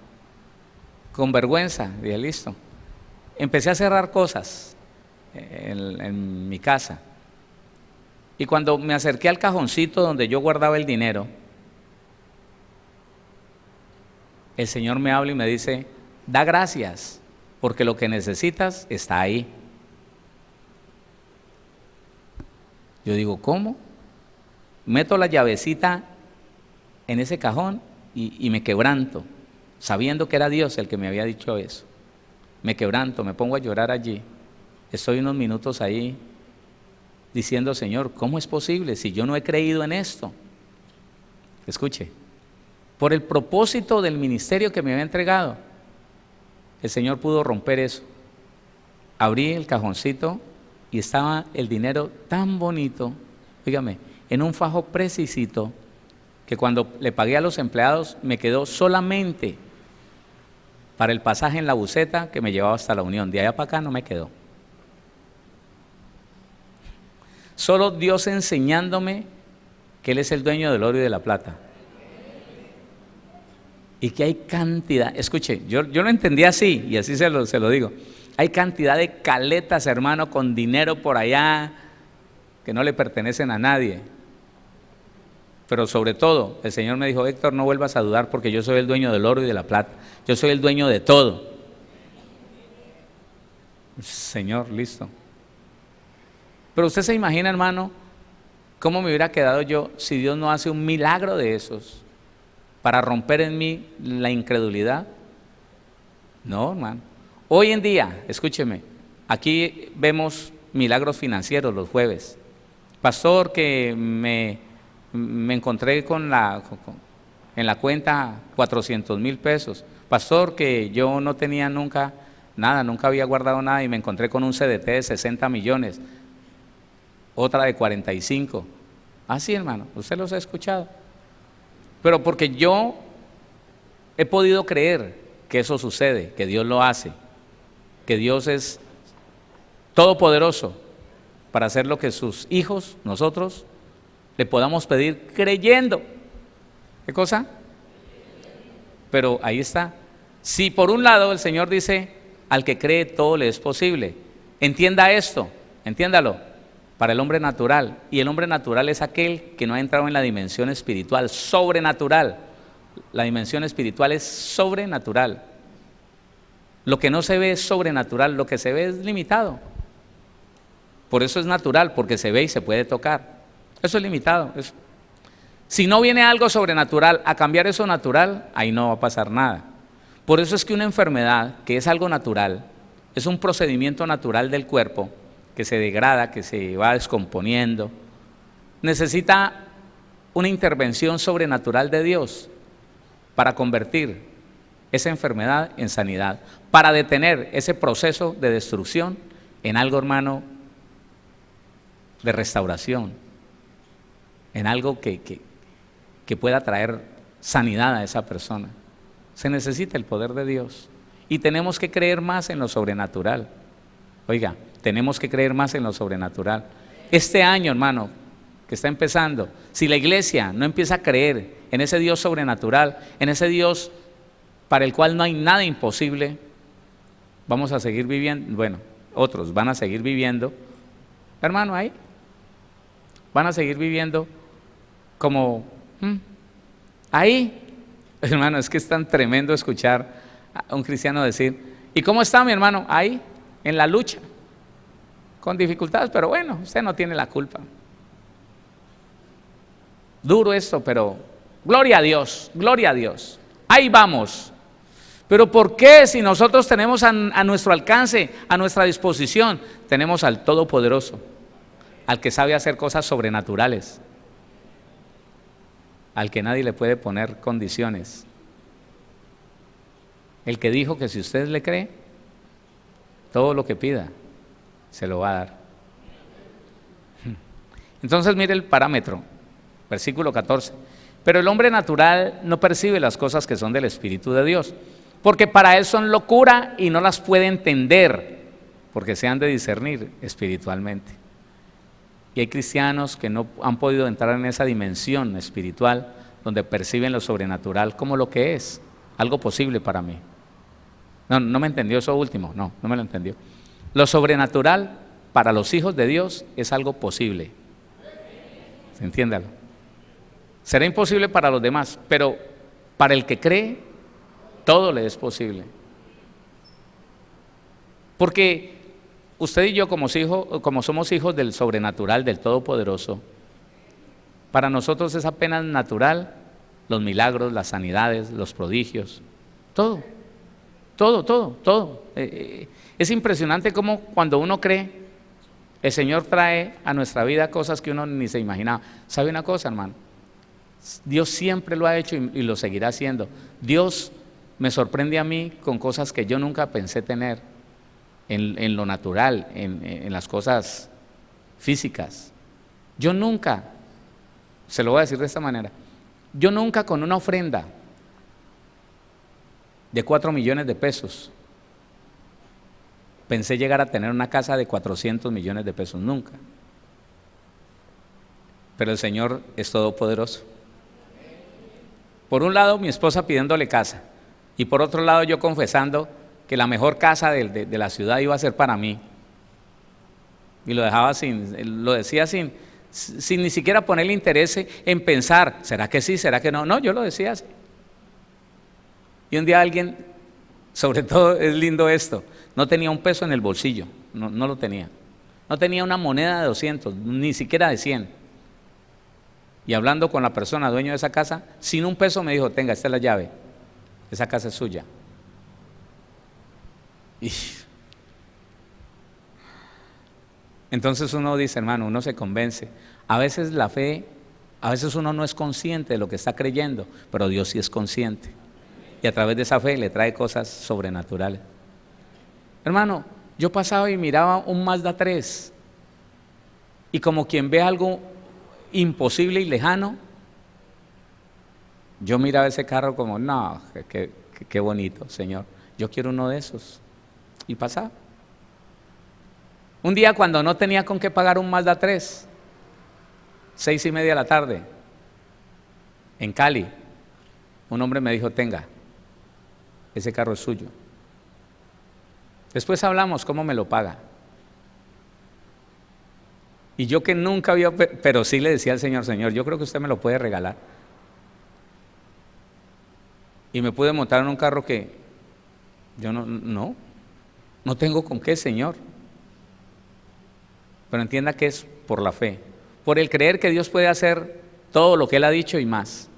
Con vergüenza, dije, listo. Empecé a cerrar cosas en mi casa. Y cuando me acerqué al cajoncito donde yo guardaba el dinero, el Señor me habla y me dice, da gracias, porque lo que necesitas está ahí. Yo digo, ¿cómo? Meto la llavecita en ese cajón y me quebranto, sabiendo que era Dios el que me había dicho eso. Me quebranto, me pongo a llorar allí. Estoy unos minutos ahí diciendo, Señor, ¿cómo es posible si yo no he creído en esto? Escuche, por el propósito del ministerio que me había entregado, el Señor pudo romper eso. Abrí el cajoncito y estaba el dinero tan bonito, dígame, en un fajo precisito, que cuando le pagué a los empleados me quedó solamente para el pasaje en la buseta que me llevaba hasta la Unión. De allá para acá no me quedó. Solo Dios enseñándome que Él es el dueño del oro y de la plata. Y que hay cantidad, escuche, yo lo entendí así, y así se lo digo. Hay cantidad de caletas, hermano, con dinero por allá, que no le pertenecen a nadie. Pero sobre todo, el Señor me dijo, Héctor, no vuelvas a dudar porque yo soy el dueño del oro y de la plata. Yo soy el dueño de todo. Señor, listo. Pero usted se imagina, hermano, cómo me hubiera quedado yo si Dios no hace un milagro de esos para romper en mí la incredulidad. No, hermano. Hoy en día, escúcheme, aquí vemos milagros financieros los jueves. Pastor, que me encontré en la cuenta 400,000 pesos. Pastor, que yo no tenía nunca nada, nunca había guardado nada y me encontré con un CDT de 60 millones, otra de 45. Así, hermano, usted los ha escuchado. Pero porque yo he podido creer que eso sucede, que Dios lo hace, que Dios es todopoderoso para hacer lo que sus hijos, nosotros, le podamos pedir creyendo. ¿Qué cosa? Pero ahí está. Si por un lado el Señor dice, al que cree todo le es posible, entienda esto, entiéndalo, para el hombre natural, y el hombre natural es aquel que no ha entrado en la dimensión espiritual, sobrenatural. La dimensión espiritual es sobrenatural. Lo que no se ve es sobrenatural, lo que se ve es limitado. Por eso es natural, porque se ve y se puede tocar. Eso es limitado. Si no viene algo sobrenatural a cambiar eso natural, ahí no va a pasar nada. Por eso es que una enfermedad, que es algo natural, es un procedimiento natural del cuerpo, que se degrada, que se va descomponiendo, necesita una intervención sobrenatural de Dios para convertir esa enfermedad en sanidad, para detener ese proceso de destrucción en algo, hermano, de restauración, en algo que pueda traer sanidad a esa persona. Se necesita el poder de Dios y tenemos que creer más en lo sobrenatural. Oiga, tenemos que creer más en lo sobrenatural. Este año, hermano, que está empezando, si la iglesia no empieza a creer en ese Dios sobrenatural, en ese Dios para el cual no hay nada imposible, vamos a seguir viviendo, bueno, otros van a seguir viviendo, hermano, ahí, van a seguir viviendo como, ahí, hermano, es que es tan tremendo escuchar a un cristiano decir, ¿y cómo está mi hermano? Ahí, en la lucha, con dificultades, pero bueno, usted no tiene la culpa. Duro esto, pero gloria a Dios, ahí vamos. Pero ¿por qué si nosotros tenemos a nuestro alcance, a nuestra disposición, tenemos al Todopoderoso, al que sabe hacer cosas sobrenaturales, al que nadie le puede poner condiciones, el que dijo que si usted le cree, todo lo que pida se lo va a dar? Entonces mire el parámetro, versículo 14. Pero el hombre natural no percibe las cosas que son del Espíritu de Dios, porque para él son locura y no las puede entender, porque se han de discernir espiritualmente. Y hay cristianos que no han podido entrar en esa dimensión espiritual donde perciben lo sobrenatural como lo que es, algo posible para mí. No me entendió eso último, no me lo entendió. Lo sobrenatural para los hijos de Dios es algo posible. Entiéndalo. Será imposible para los demás, pero para el que cree, todo le es posible. Porque usted y yo como somos hijos del sobrenatural, del Todopoderoso, para nosotros es apenas natural los milagros, las sanidades, los prodigios, todo. Es impresionante cómo cuando uno cree, el Señor trae a nuestra vida cosas que uno ni se imaginaba. ¿Sabe una cosa, hermano? Dios siempre lo ha hecho y lo seguirá haciendo. Dios me sorprende a mí con cosas que yo nunca pensé tener en lo natural, en las cosas físicas. Yo nunca, se lo voy a decir de esta manera, yo nunca con una ofrenda de 4 millones de pesos pensé llegar a tener una casa de 400 millones de pesos, nunca. Pero el Señor es todopoderoso. Por un lado mi esposa pidiéndole casa y por otro lado yo confesando que la mejor casa de la ciudad iba a ser para mí. Y lo decía sin ni siquiera ponerle interés en pensar, ¿será que sí? ¿Será que no? No, yo lo decía así. Y un día alguien, sobre todo es lindo esto, no tenía un peso en el bolsillo, no lo tenía. No tenía una moneda de 200, ni siquiera de 100. Y hablando con la persona, dueño de esa casa, sin un peso me dijo, tenga, esta es la llave, esa casa es suya. Y entonces uno dice, hermano, uno se convence. A veces la fe, a veces uno no es consciente de lo que está creyendo, pero Dios sí es consciente. Y a través de esa fe le trae cosas sobrenaturales. Hermano, yo pasaba y miraba un Mazda 3 y como quien ve algo imposible y lejano, yo miraba ese carro como, no, qué bonito, Señor, yo quiero uno de esos. Y pasaba. Un día cuando no tenía con qué pagar un Mazda 3, 6:30 de la tarde, en Cali, un hombre me dijo, tenga, ese carro es suyo. Después hablamos cómo me lo paga. Y yo que nunca había, pero sí le decía al Señor, Señor, yo creo que usted me lo puede regalar. Y me pude montar en un carro que yo no tengo con qué, Señor. Pero entienda que es por la fe, por el creer que Dios puede hacer todo lo que Él ha dicho y más,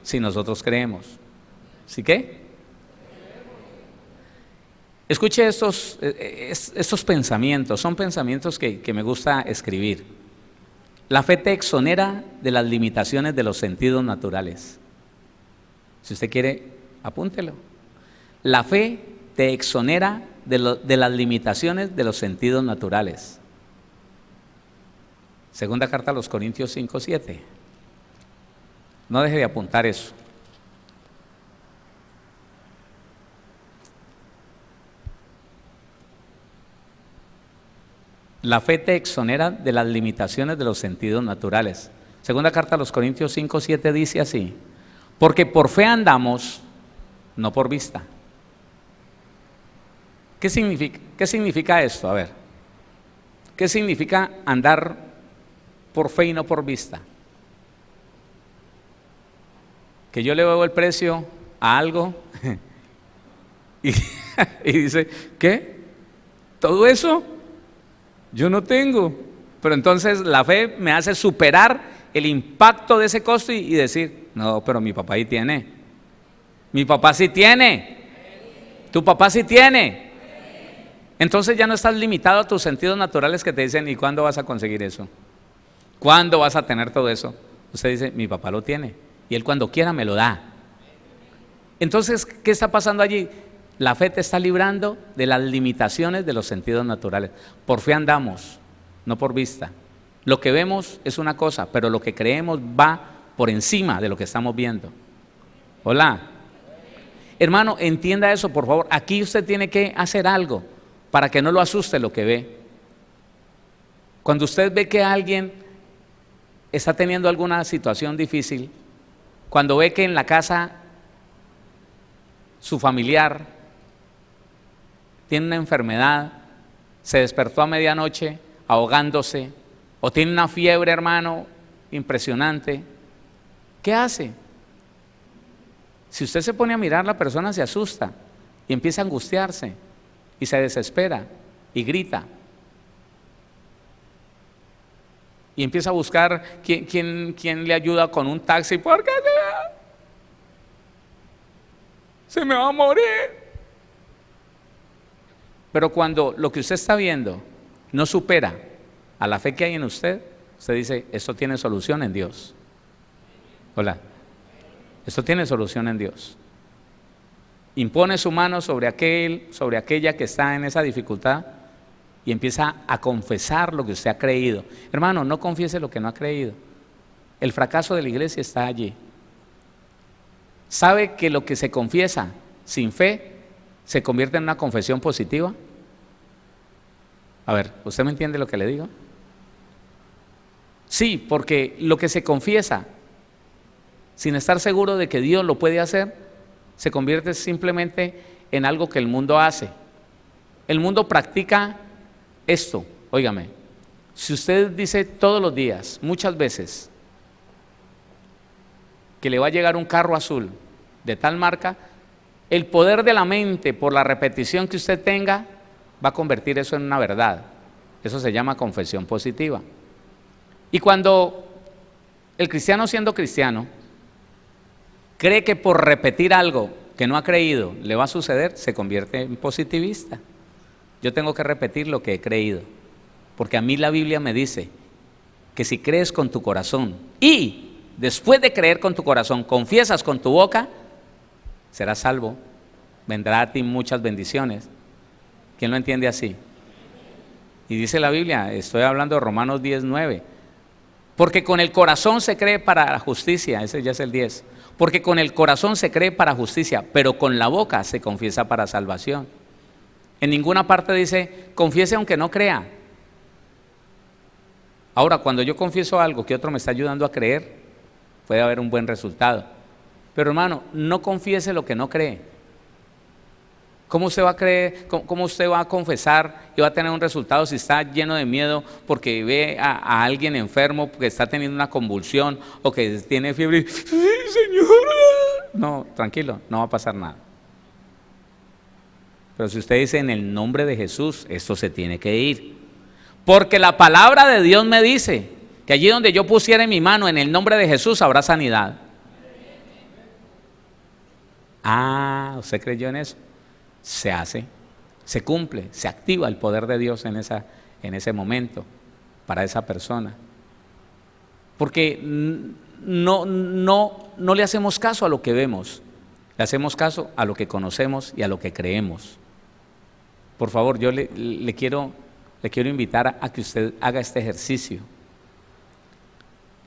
si nosotros creemos. ¿Sí qué? Escuche estos pensamientos, son pensamientos que me gusta escribir. La fe te exonera de las limitaciones de los sentidos naturales. Si usted quiere, apúntelo. La fe te exonera de las limitaciones de los sentidos naturales. Segunda carta a los Corintios 5:7. No deje de apuntar eso. La fe te exonera de las limitaciones de los sentidos naturales. Segunda carta a los Corintios 5:7 dice así: porque por fe andamos, no por vista. ¿Qué significa esto? A ver, ¿qué significa andar por fe y no por vista? Que yo le veo el precio a algo y dice, ¿qué? ¿Todo eso? Yo no tengo. Pero entonces la fe me hace superar el impacto de ese costo y decir, no, pero mi papá ahí tiene. Mi papá sí tiene. Tu papá sí tiene. Entonces ya no estás limitado a tus sentidos naturales que te dicen, ¿y cuándo vas a conseguir eso? ¿Cuándo vas a tener todo eso? Usted dice, mi papá lo tiene y él cuando quiera me lo da. Entonces, ¿qué está pasando allí? La fe te está librando de las limitaciones de los sentidos naturales. Por fe andamos, no por vista. Lo que vemos es una cosa, pero lo que creemos va por encima de lo que estamos viendo. Hola. Hermano, entienda eso, por favor. Aquí usted tiene que hacer algo para que no lo asuste lo que ve. Cuando usted ve que alguien está teniendo alguna situación difícil, cuando ve que en la casa su familiar tiene una enfermedad, se despertó a medianoche ahogándose, o tiene una fiebre, hermano, impresionante, ¿qué hace? Si usted se pone a mirar, la persona se asusta y empieza a angustiarse y se desespera y grita. Y empieza a buscar quién le ayuda con un taxi, porque se me va a morir. Pero cuando lo que usted está viendo no supera a la fe que hay en usted, usted dice, esto tiene solución en Dios. Hola, esto tiene solución en Dios. Impone su mano sobre aquella que está en esa dificultad y empieza a confesar lo que usted ha creído. Hermano, no confiese lo que no ha creído. El fracaso de la iglesia está allí. ¿Sabe que lo que se confiesa sin fe se convierte en una confesión positiva? A ver, ¿usted me entiende lo que le digo? Sí, porque lo que se confiesa sin estar seguro de que Dios lo puede hacer, se convierte simplemente en algo que el mundo hace. El mundo practica esto, óigame, si usted dice todos los días, muchas veces, que le va a llegar un carro azul de tal marca, el poder de la mente, por la repetición que usted tenga, va a convertir eso en una verdad. Eso se llama confesión positiva. Y cuando el cristiano, siendo cristiano, cree que por repetir algo que no ha creído le va a suceder, se convierte en positivista. Yo tengo que repetir lo que he creído, porque a mí la Biblia me dice que si crees con tu corazón y después de creer con tu corazón confiesas con tu boca, serás salvo, vendrá a ti muchas bendiciones. ¿Quién lo entiende así? Y dice la Biblia, estoy hablando de Romanos 10:9, porque con el corazón se cree para la justicia, ese ya es el 10, porque con el corazón se cree para justicia, pero con la boca se confiesa para salvación. En ninguna parte dice, confiese aunque no crea. Ahora, cuando yo confieso algo que otro me está ayudando a creer, puede haber un buen resultado. Pero hermano, no confiese lo que no cree. ¿Cómo usted va a creer, cómo usted va a confesar y va a tener un resultado si está lleno de miedo porque ve a alguien enfermo que está teniendo una convulsión o que tiene fiebre? ¡Sí, Señor! No, tranquilo, no va a pasar nada. Pero si usted dice en el nombre de Jesús, esto se tiene que ir. Porque la palabra de Dios me dice que allí donde yo pusiera mi mano en el nombre de Jesús habrá sanidad. Ah, ¿usted creyó en eso? Se hace, se cumple, se activa el poder de Dios en ese momento para esa persona. Porque no le hacemos caso a lo que vemos, le hacemos caso a lo que conocemos y a lo que creemos. Por favor, yo le quiero invitar a que usted haga este ejercicio.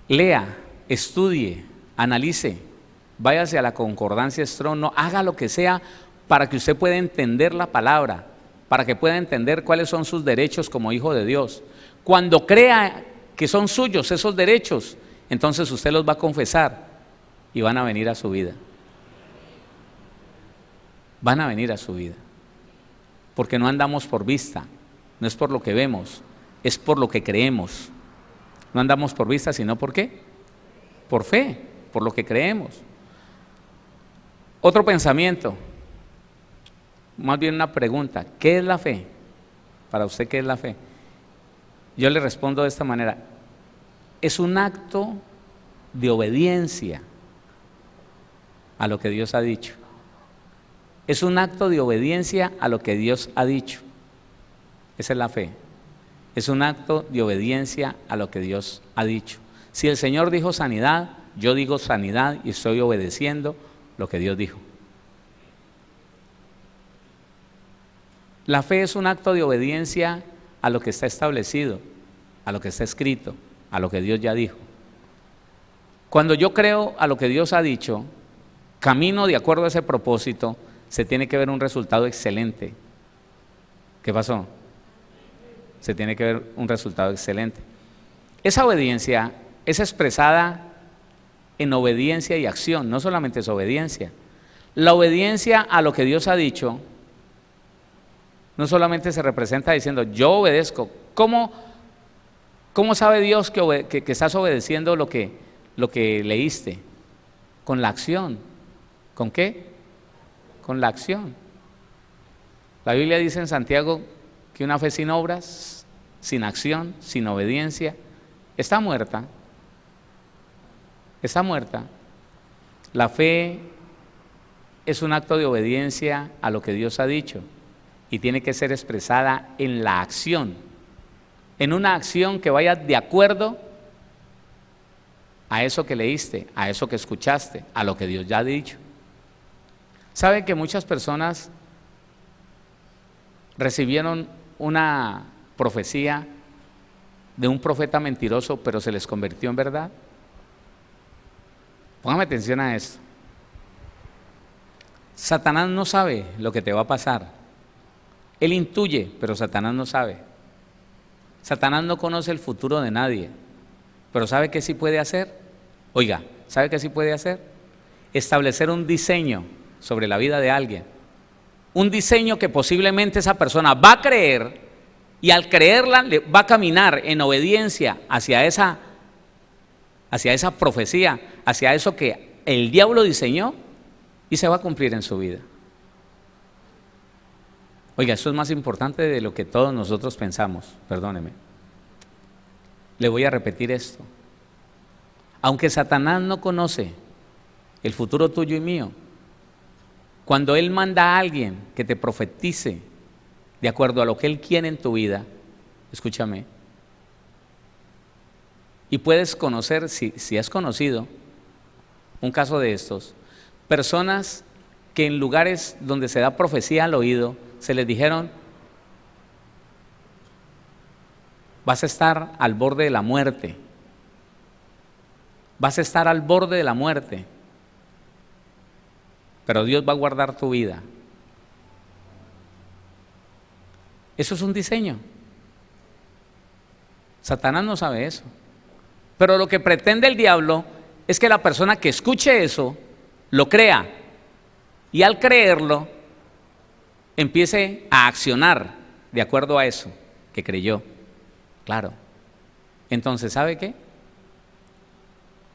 Lea, estudie, analice, váyase a la concordancia Strong, no, haga lo que sea para que usted pueda entender la palabra, para que pueda entender cuáles son sus derechos como hijo de Dios. Cuando crea que son suyos esos derechos, entonces usted los va a confesar y van a venir a su vida. Van a venir a su vida. Porque no andamos por vista, no es por lo que vemos, es por lo que creemos. No andamos por vista, sino ¿por qué? Por fe, por lo que creemos. Otro pensamiento, más bien una pregunta, ¿qué es la fe? Para usted, ¿qué es la fe? Yo le respondo de esta manera, es un acto de obediencia a lo que Dios ha dicho. Es un acto de obediencia a lo que Dios ha dicho. Esa es la fe. Es un acto de obediencia a lo que Dios ha dicho. Si el Señor dijo sanidad, yo digo sanidad y estoy obedeciendo lo que Dios dijo. La fe es un acto de obediencia a lo que está establecido, a lo que está escrito, a lo que Dios ya dijo. Cuando yo creo a lo que Dios ha dicho, camino de acuerdo a ese propósito, se tiene que ver un resultado excelente. ¿Qué pasó? se tiene que ver un resultado excelente. Esa obediencia es expresada en obediencia y acción, no solamente es obediencia. La obediencia a lo que Dios ha dicho no solamente se representa diciendo yo obedezco. ¿Cómo sabe Dios que estás obedeciendo lo que leíste? Con la acción. ¿Con qué? Con la acción. La Biblia dice en Santiago que una fe sin obras, sin acción, sin obediencia, está muerta. Está muerta. La fe es un acto de obediencia a lo que Dios ha dicho y tiene que ser expresada en la acción, en una acción que vaya de acuerdo a eso que leíste, a eso que escuchaste, a lo que Dios ya ha dicho. ¿Saben que muchas personas recibieron una profecía de un profeta mentiroso, pero se les convirtió en verdad? Póngame atención a esto. Satanás no sabe lo que te va a pasar. Él intuye, pero Satanás no sabe. Satanás no conoce el futuro de nadie, pero ¿sabe qué sí puede hacer? Oiga, ¿sabe qué sí puede hacer? Establecer un diseño sobre la vida de alguien. Un diseño que posiblemente esa persona va a creer y al creerla va a caminar en obediencia hacia esa profecía, hacia eso que el diablo diseñó y se va a cumplir en su vida. Oiga, esto es más importante de lo que todos nosotros pensamos, perdóneme. Le voy a repetir esto. Aunque Satanás no conoce el futuro tuyo y mío, cuando él manda a alguien que te profetice de acuerdo a lo que él quiere en tu vida, escúchame, y puedes conocer, si has conocido un caso de estos, personas que en lugares donde se da profecía al oído, se les dijeron, vas a estar al borde de la muerte, vas a estar al borde de la muerte, pero Dios va a guardar tu vida. Eso es un diseño. Satanás no sabe eso, pero lo que pretende el diablo es que la persona que escuche eso lo crea y al creerlo empiece a accionar de acuerdo a eso que creyó. Claro. Entonces, ¿sabe qué?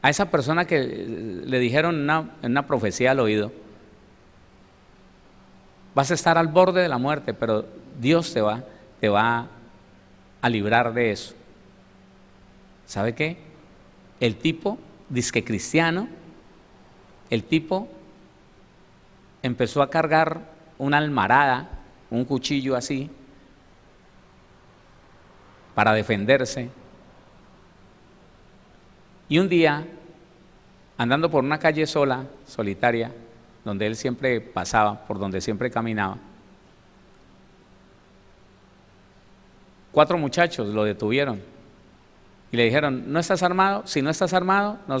A esa persona que le dijeron en una profecía al oído, vas a estar al borde de la muerte, pero Dios te va a librar de eso. ¿Sabe qué? El tipo, dizque cristiano, el tipo empezó a cargar una almarada, un cuchillo así, para defenderse. Y un día, andando por una calle sola, solitaria, donde él siempre pasaba, por donde siempre caminaba, 4 muchachos lo detuvieron y le dijeron, ¿no estás armado? Si no estás armado, no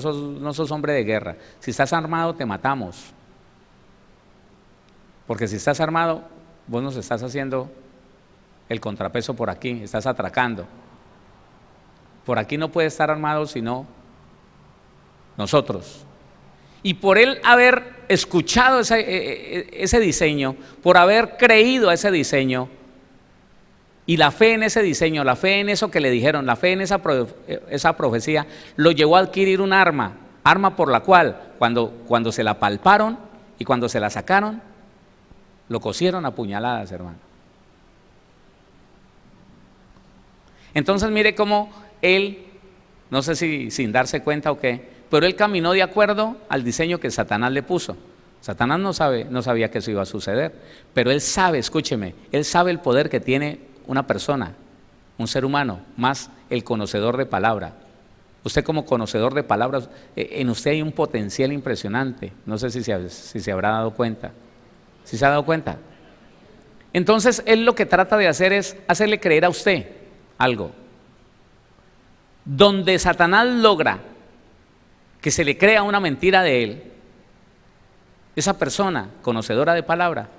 sos hombre de guerra. Si estás armado, te matamos. Porque si estás armado, vos nos estás haciendo el contrapeso por aquí, estás atracando. Por aquí no puede estar armado sino nosotros. Y por él haber escuchado ese diseño, por haber creído a ese diseño, y la fe en ese diseño, la fe en eso que le dijeron, la fe en esa profecía, lo llevó a adquirir un arma por la cual cuando se la palparon y cuando se la sacaron, lo cosieron a puñaladas, hermano. Entonces mire cómo él, no sé si sin darse cuenta o qué, pero él caminó de acuerdo al diseño que Satanás le puso. Satanás no sabía que eso iba a suceder, pero él sabe, escúcheme, él sabe el poder que tiene una persona, un ser humano, más el conocedor de palabra. Usted como conocedor de palabras, en usted hay un potencial impresionante. No sé si se habrá dado cuenta. ¿Sí se ha dado cuenta? Entonces él lo que trata de hacer es hacerle creer a usted algo. Donde Satanás logra que se le crea una mentira de él, esa persona conocedora de palabra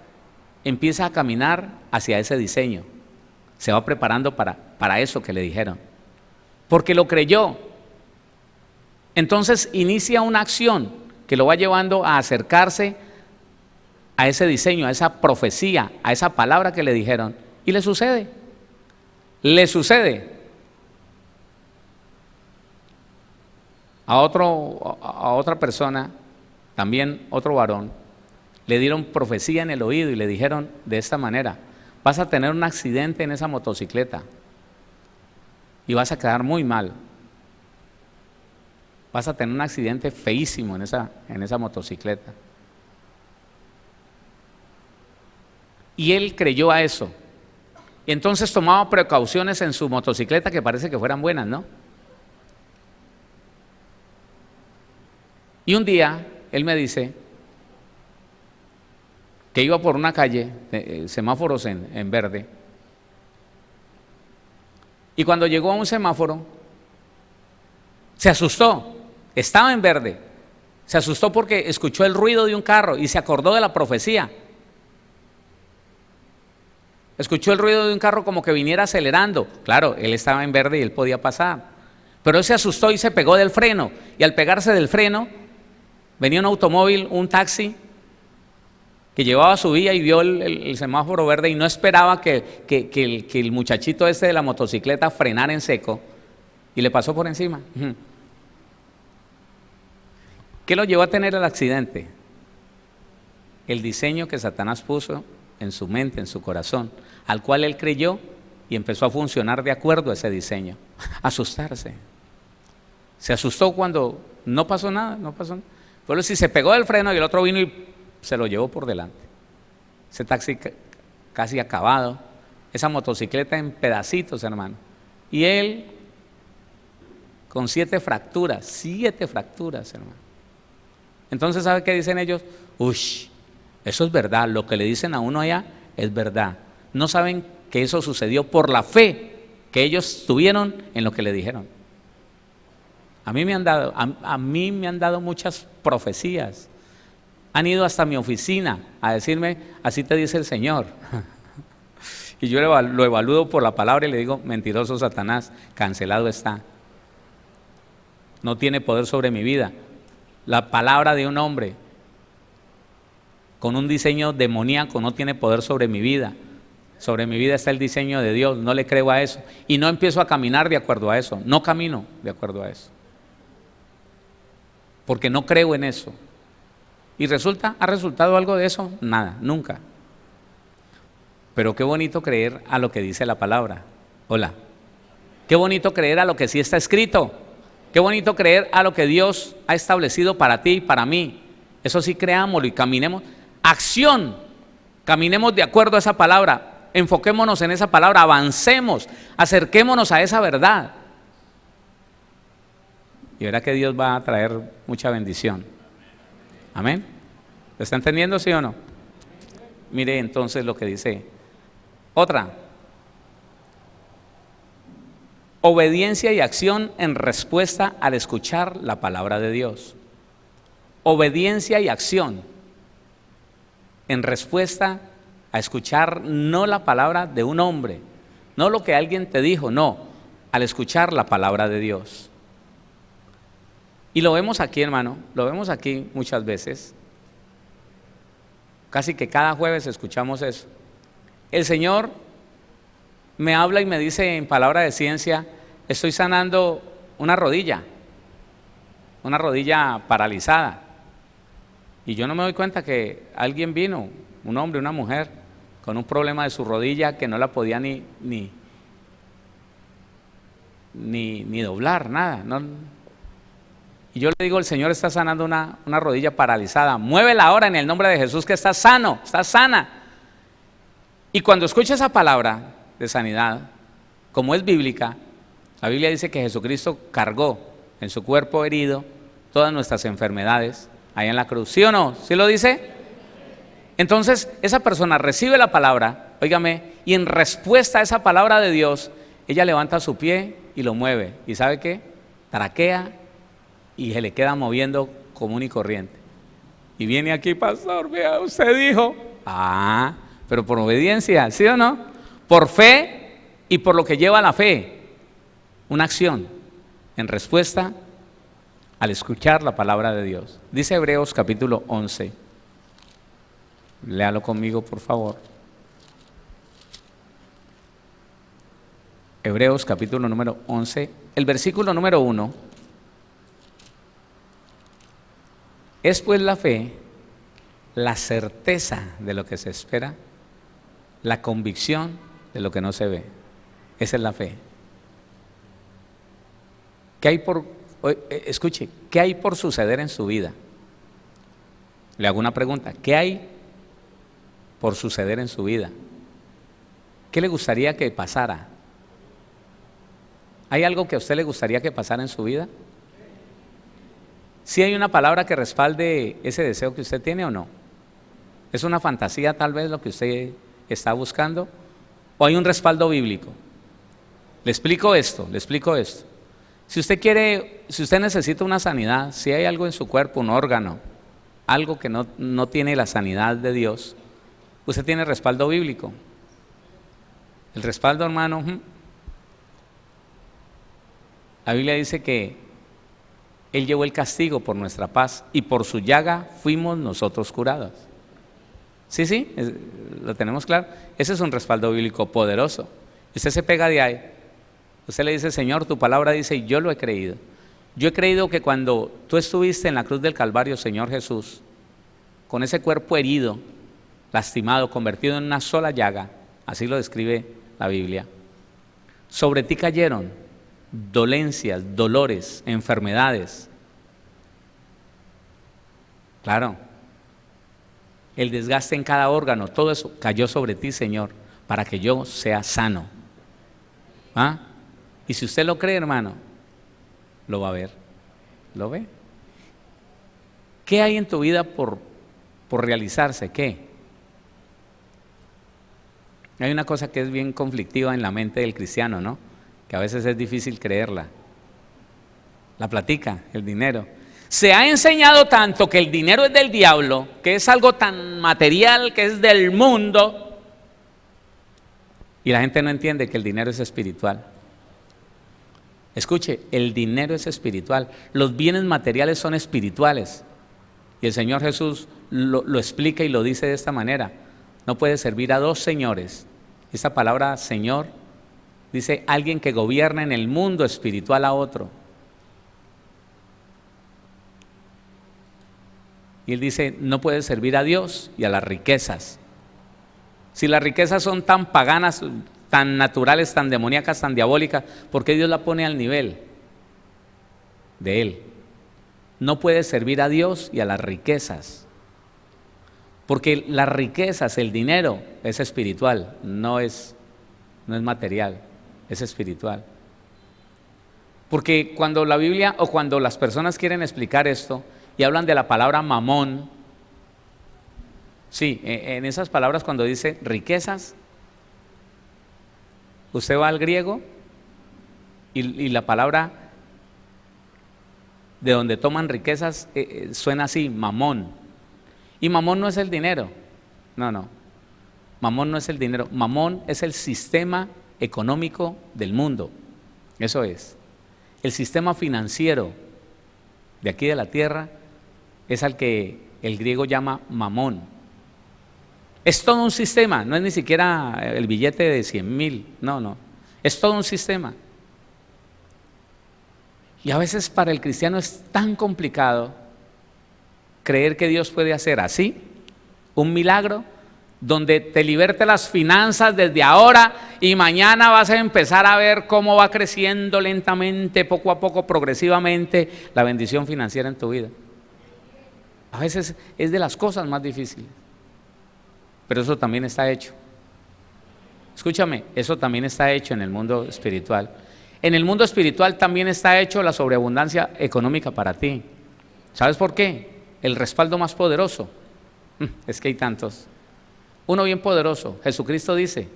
empieza a caminar hacia ese diseño. Se va preparando para eso que le dijeron. Porque lo creyó. Entonces inicia una acción que lo va llevando a acercarse a ese diseño, a esa profecía, a esa palabra que le dijeron. Y le sucede. Le sucede. A otra persona, también otro varón, le dieron profecía en el oído y le dijeron de esta manera: vas a tener un accidente en esa motocicleta y vas a quedar muy mal. Vas a tener un accidente feísimo en esa motocicleta. Y él creyó a eso. Y entonces tomaba precauciones en su motocicleta que parece que fueran buenas, ¿no? Y un día él me dice que iba por una calle, semáforos en verde, y cuando llegó a un semáforo se asustó, estaba en verde, se asustó porque escuchó el ruido de un carro y se acordó de la profecía. Escuchó el ruido de un carro como que viniera acelerando. Claro, él estaba en verde y él podía pasar, pero él se asustó y se pegó del freno, y al pegarse del freno venía un automóvil, un taxi que llevaba su vía y vio el semáforo verde y no esperaba que el muchachito de la motocicleta frenara en seco y le pasó por encima. ¿Qué lo llevó a tener el accidente? El diseño que Satanás puso en su mente, en su corazón, al cual él creyó y empezó a funcionar de acuerdo a ese diseño. Asustarse. Se asustó cuando no pasó nada, Pero si se pegó del freno y el otro vino y se lo llevó por delante. Ese taxi casi acabado, esa motocicleta en pedacitos, hermano. Y él con 7 fracturas, hermano. Entonces, ¿sabe qué dicen ellos? Ush, eso es verdad, lo que le dicen a uno allá es verdad. No saben que eso sucedió por la fe que ellos tuvieron en lo que le dijeron. A mí me han dado muchas profecías. Han ido hasta mi oficina a decirme: así te dice el Señor. Y yo lo evalúo por la palabra y le digo: mentiroso Satanás, cancelado está. No tiene poder sobre mi vida. La palabra de un hombre con un diseño demoníaco no tiene poder sobre mi vida. Sobre mi vida está el diseño de Dios. No le creo a eso. Y no empiezo a caminar de acuerdo a eso. No camino de acuerdo a eso. Porque no creo en eso. ¿Y ha resultado algo de eso? Nada, nunca. Pero qué bonito creer a lo que dice la palabra. Hola. Qué bonito creer a lo que sí está escrito. Qué bonito creer a lo que Dios ha establecido para ti y para mí. Eso sí, creámoslo y caminemos. Acción. Caminemos de acuerdo a esa palabra. Enfoquémonos en esa palabra. Avancemos. Acerquémonos a esa verdad. Y verá que Dios va a traer mucha bendición. Amén. ¿Lo está entendiendo, sí o no? Mire entonces lo que dice. Otra. Obediencia y acción en respuesta al escuchar la palabra de Dios. Obediencia y acción en respuesta a escuchar no la palabra de un hombre, no lo que alguien te dijo, no, al escuchar la palabra de Dios. Y lo vemos aquí, hermano, lo vemos aquí muchas veces. Casi que cada jueves escuchamos eso. El Señor me habla y me dice en palabra de ciencia: estoy sanando una rodilla paralizada. Y yo no me doy cuenta que alguien vino, un hombre, una mujer, con un problema de su rodilla que no la podía ni doblar, nada. No. Y yo le digo: el Señor está sanando una rodilla paralizada. Muévela ahora en el nombre de Jesús, que está sano, está sana. Y cuando escucha esa palabra de sanidad, como es bíblica, la Biblia dice que Jesucristo cargó en su cuerpo herido todas nuestras enfermedades ahí en la cruz. ¿Sí o no? ¿Sí lo dice? Entonces esa persona recibe la palabra, óigame, y en respuesta a esa palabra de Dios, ella levanta su pie y lo mueve. ¿Y sabe qué? Traquea y se le queda moviendo común y corriente. Y viene aquí: pastor, vea, usted dijo. Pero por obediencia, ¿sí o no? Por fe Y por lo que lleva la fe, una acción en respuesta al escuchar la palabra de Dios. Dice Hebreos capítulo 11. Léalo conmigo, por favor. Hebreos capítulo número 11, el versículo número 1. Es pues la fe, la certeza de lo que se espera, la convicción de lo que no se ve. Esa es la fe. Escuche, ¿qué hay por suceder en su vida? Le hago una pregunta, ¿qué hay por suceder en su vida? ¿Qué le gustaría que pasara? ¿Hay algo que a usted le gustaría que pasara en su vida? ¿Sí hay una palabra que respalde ese deseo que usted tiene o no? ¿Es una fantasía tal vez lo que usted está buscando? ¿O hay un respaldo bíblico? Le explico esto. Si usted necesita una sanidad, si hay algo en su cuerpo, un órgano, algo que no tiene la sanidad de Dios, usted tiene respaldo bíblico. El respaldo, hermano, la Biblia dice que Él llevó el castigo por nuestra paz y por su llaga fuimos nosotros curados. Sí, lo tenemos claro. Ese es un respaldo bíblico poderoso. Usted se pega de ahí. Usted le dice, Señor, tu palabra dice, y yo lo he creído. Yo he creído que cuando tú estuviste en la cruz del Calvario, Señor Jesús, con ese cuerpo herido, lastimado, convertido en una sola llaga, así lo describe la Biblia, sobre ti cayeron dolencias, dolores, enfermedades. Claro, el desgaste en cada órgano, todo eso cayó sobre ti, Señor, para que yo sea sano. ¿Ah? Y si usted lo cree, hermano, lo va a ver. ¿Lo ve? ¿Qué hay en tu vida por realizarse? ¿Qué? Hay una cosa que es bien conflictiva en la mente del cristiano, ¿no? Que a veces es difícil creerla. La platica, el dinero. Se ha enseñado tanto que el dinero es del diablo, que es algo tan material, que es del mundo, y la gente no entiende que el dinero es espiritual. Escuche, el dinero es espiritual, los bienes materiales son espirituales, y el Señor Jesús lo explica y lo dice de esta manera: no puede servir a dos señores. Esta palabra Señor dice alguien que gobierna en el mundo espiritual a otro. Y él dice, no puede servir a Dios y a las riquezas. Si las riquezas son tan paganas, tan naturales, tan demoníacas, tan diabólicas, ¿por qué Dios la pone al nivel de Él? No puede servir a Dios y a las riquezas. Porque las riquezas, el dinero, es espiritual, no es material, es espiritual. Porque cuando la Biblia o cuando las personas quieren explicar esto y hablan de la palabra mamón, sí, en esas palabras cuando dice riquezas, usted va al griego y la palabra de donde toman riquezas suena así, mamón. Y mamón no es el dinero, no. Mamón no es el dinero, mamón es el sistema económico del mundo, eso es. El sistema financiero de aquí de la tierra es al que el griego llama mamón. Es todo un sistema, no es ni siquiera el billete de 100,000, no. Es todo un sistema. Y a veces para el cristiano es tan complicado creer que Dios puede hacer así, un milagro, donde te liberte las finanzas desde ahora y mañana vas a empezar a ver cómo va creciendo lentamente, poco a poco, progresivamente, la bendición financiera en tu vida. A veces es de las cosas más difíciles, pero eso también está hecho. Escúchame, eso también está hecho en el mundo espiritual. En el mundo espiritual también está hecho la sobreabundancia económica para ti. ¿Sabes por qué? El respaldo más poderoso, es que hay tantos. Uno bien poderoso, Jesucristo dice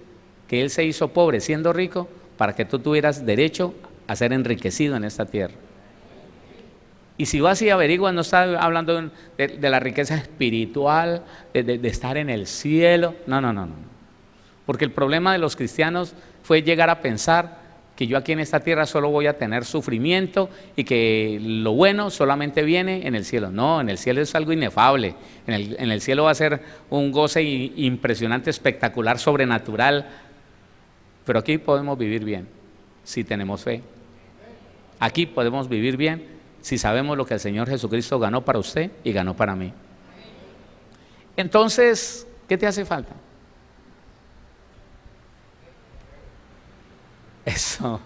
que Él se hizo pobre siendo rico para que tú tuvieras derecho a ser enriquecido en esta tierra. Y si vas y averiguas, no está hablando de la riqueza espiritual, de estar en el cielo, no. Porque el problema de los cristianos fue llegar a pensar que yo aquí en esta tierra solo voy a tener sufrimiento y que lo bueno solamente viene en el cielo. No, en el cielo es algo inefable. En el cielo va a ser un goce impresionante, espectacular, sobrenatural. Pero aquí podemos vivir bien si tenemos fe. Aquí podemos vivir bien si sabemos lo que el Señor Jesucristo ganó para usted y ganó para mí. Entonces, ¿qué te hace falta? Eso,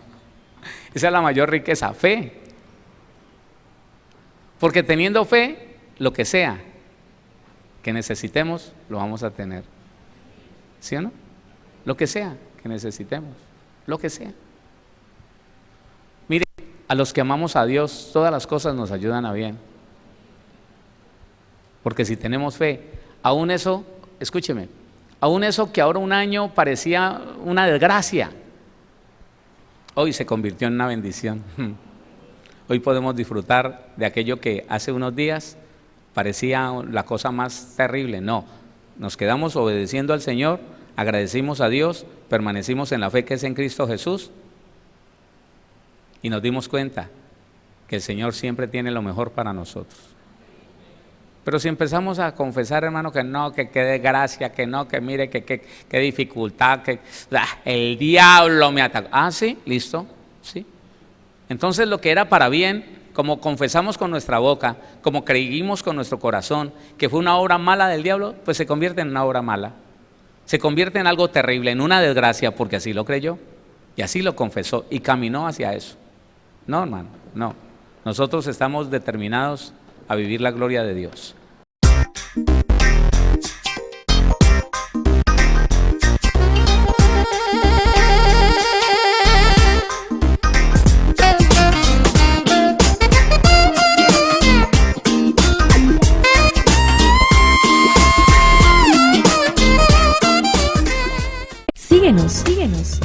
esa es la mayor riqueza, fe. Porque teniendo fe, lo que sea que necesitemos, lo vamos a tener. ¿Sí o no? Lo que sea que necesitemos, lo que sea. Mire, a los que amamos a Dios, todas las cosas nos ayudan a bien. Porque si tenemos fe, aún eso, escúcheme, aún eso que ahora un año parecía una desgracia, hoy se convirtió en una bendición. Hoy podemos disfrutar de aquello que hace unos días parecía la cosa más terrible. No, nos quedamos obedeciendo al Señor, agradecimos a Dios, permanecimos en la fe que es en Cristo Jesús y nos dimos cuenta que el Señor siempre tiene lo mejor para nosotros. Pero si empezamos a confesar, hermano, que no, que qué desgracia, que no, que mire, que qué dificultad, que el diablo me atacó. Ah, sí, listo, sí. Entonces lo que era para bien, como confesamos con nuestra boca, como creímos con nuestro corazón, que fue una obra mala del diablo, pues se convierte en una obra mala. Se convierte en algo terrible, en una desgracia, porque así lo creyó y así lo confesó y caminó hacia eso. No, hermano, no. Nosotros estamos determinados a vivir la gloria de Dios. Síguenos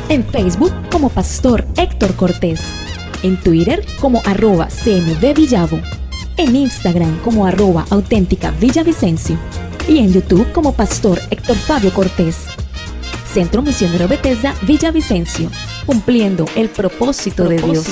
en Facebook como Pastor Héctor Cortés, en Twitter como @CMVVillavo, en Instagram como @auténtica Villavicencio y en YouTube como Pastor Héctor Fabio Cortés. Centro Misionero Bethesda Villavicencio, cumpliendo el propósito de Dios.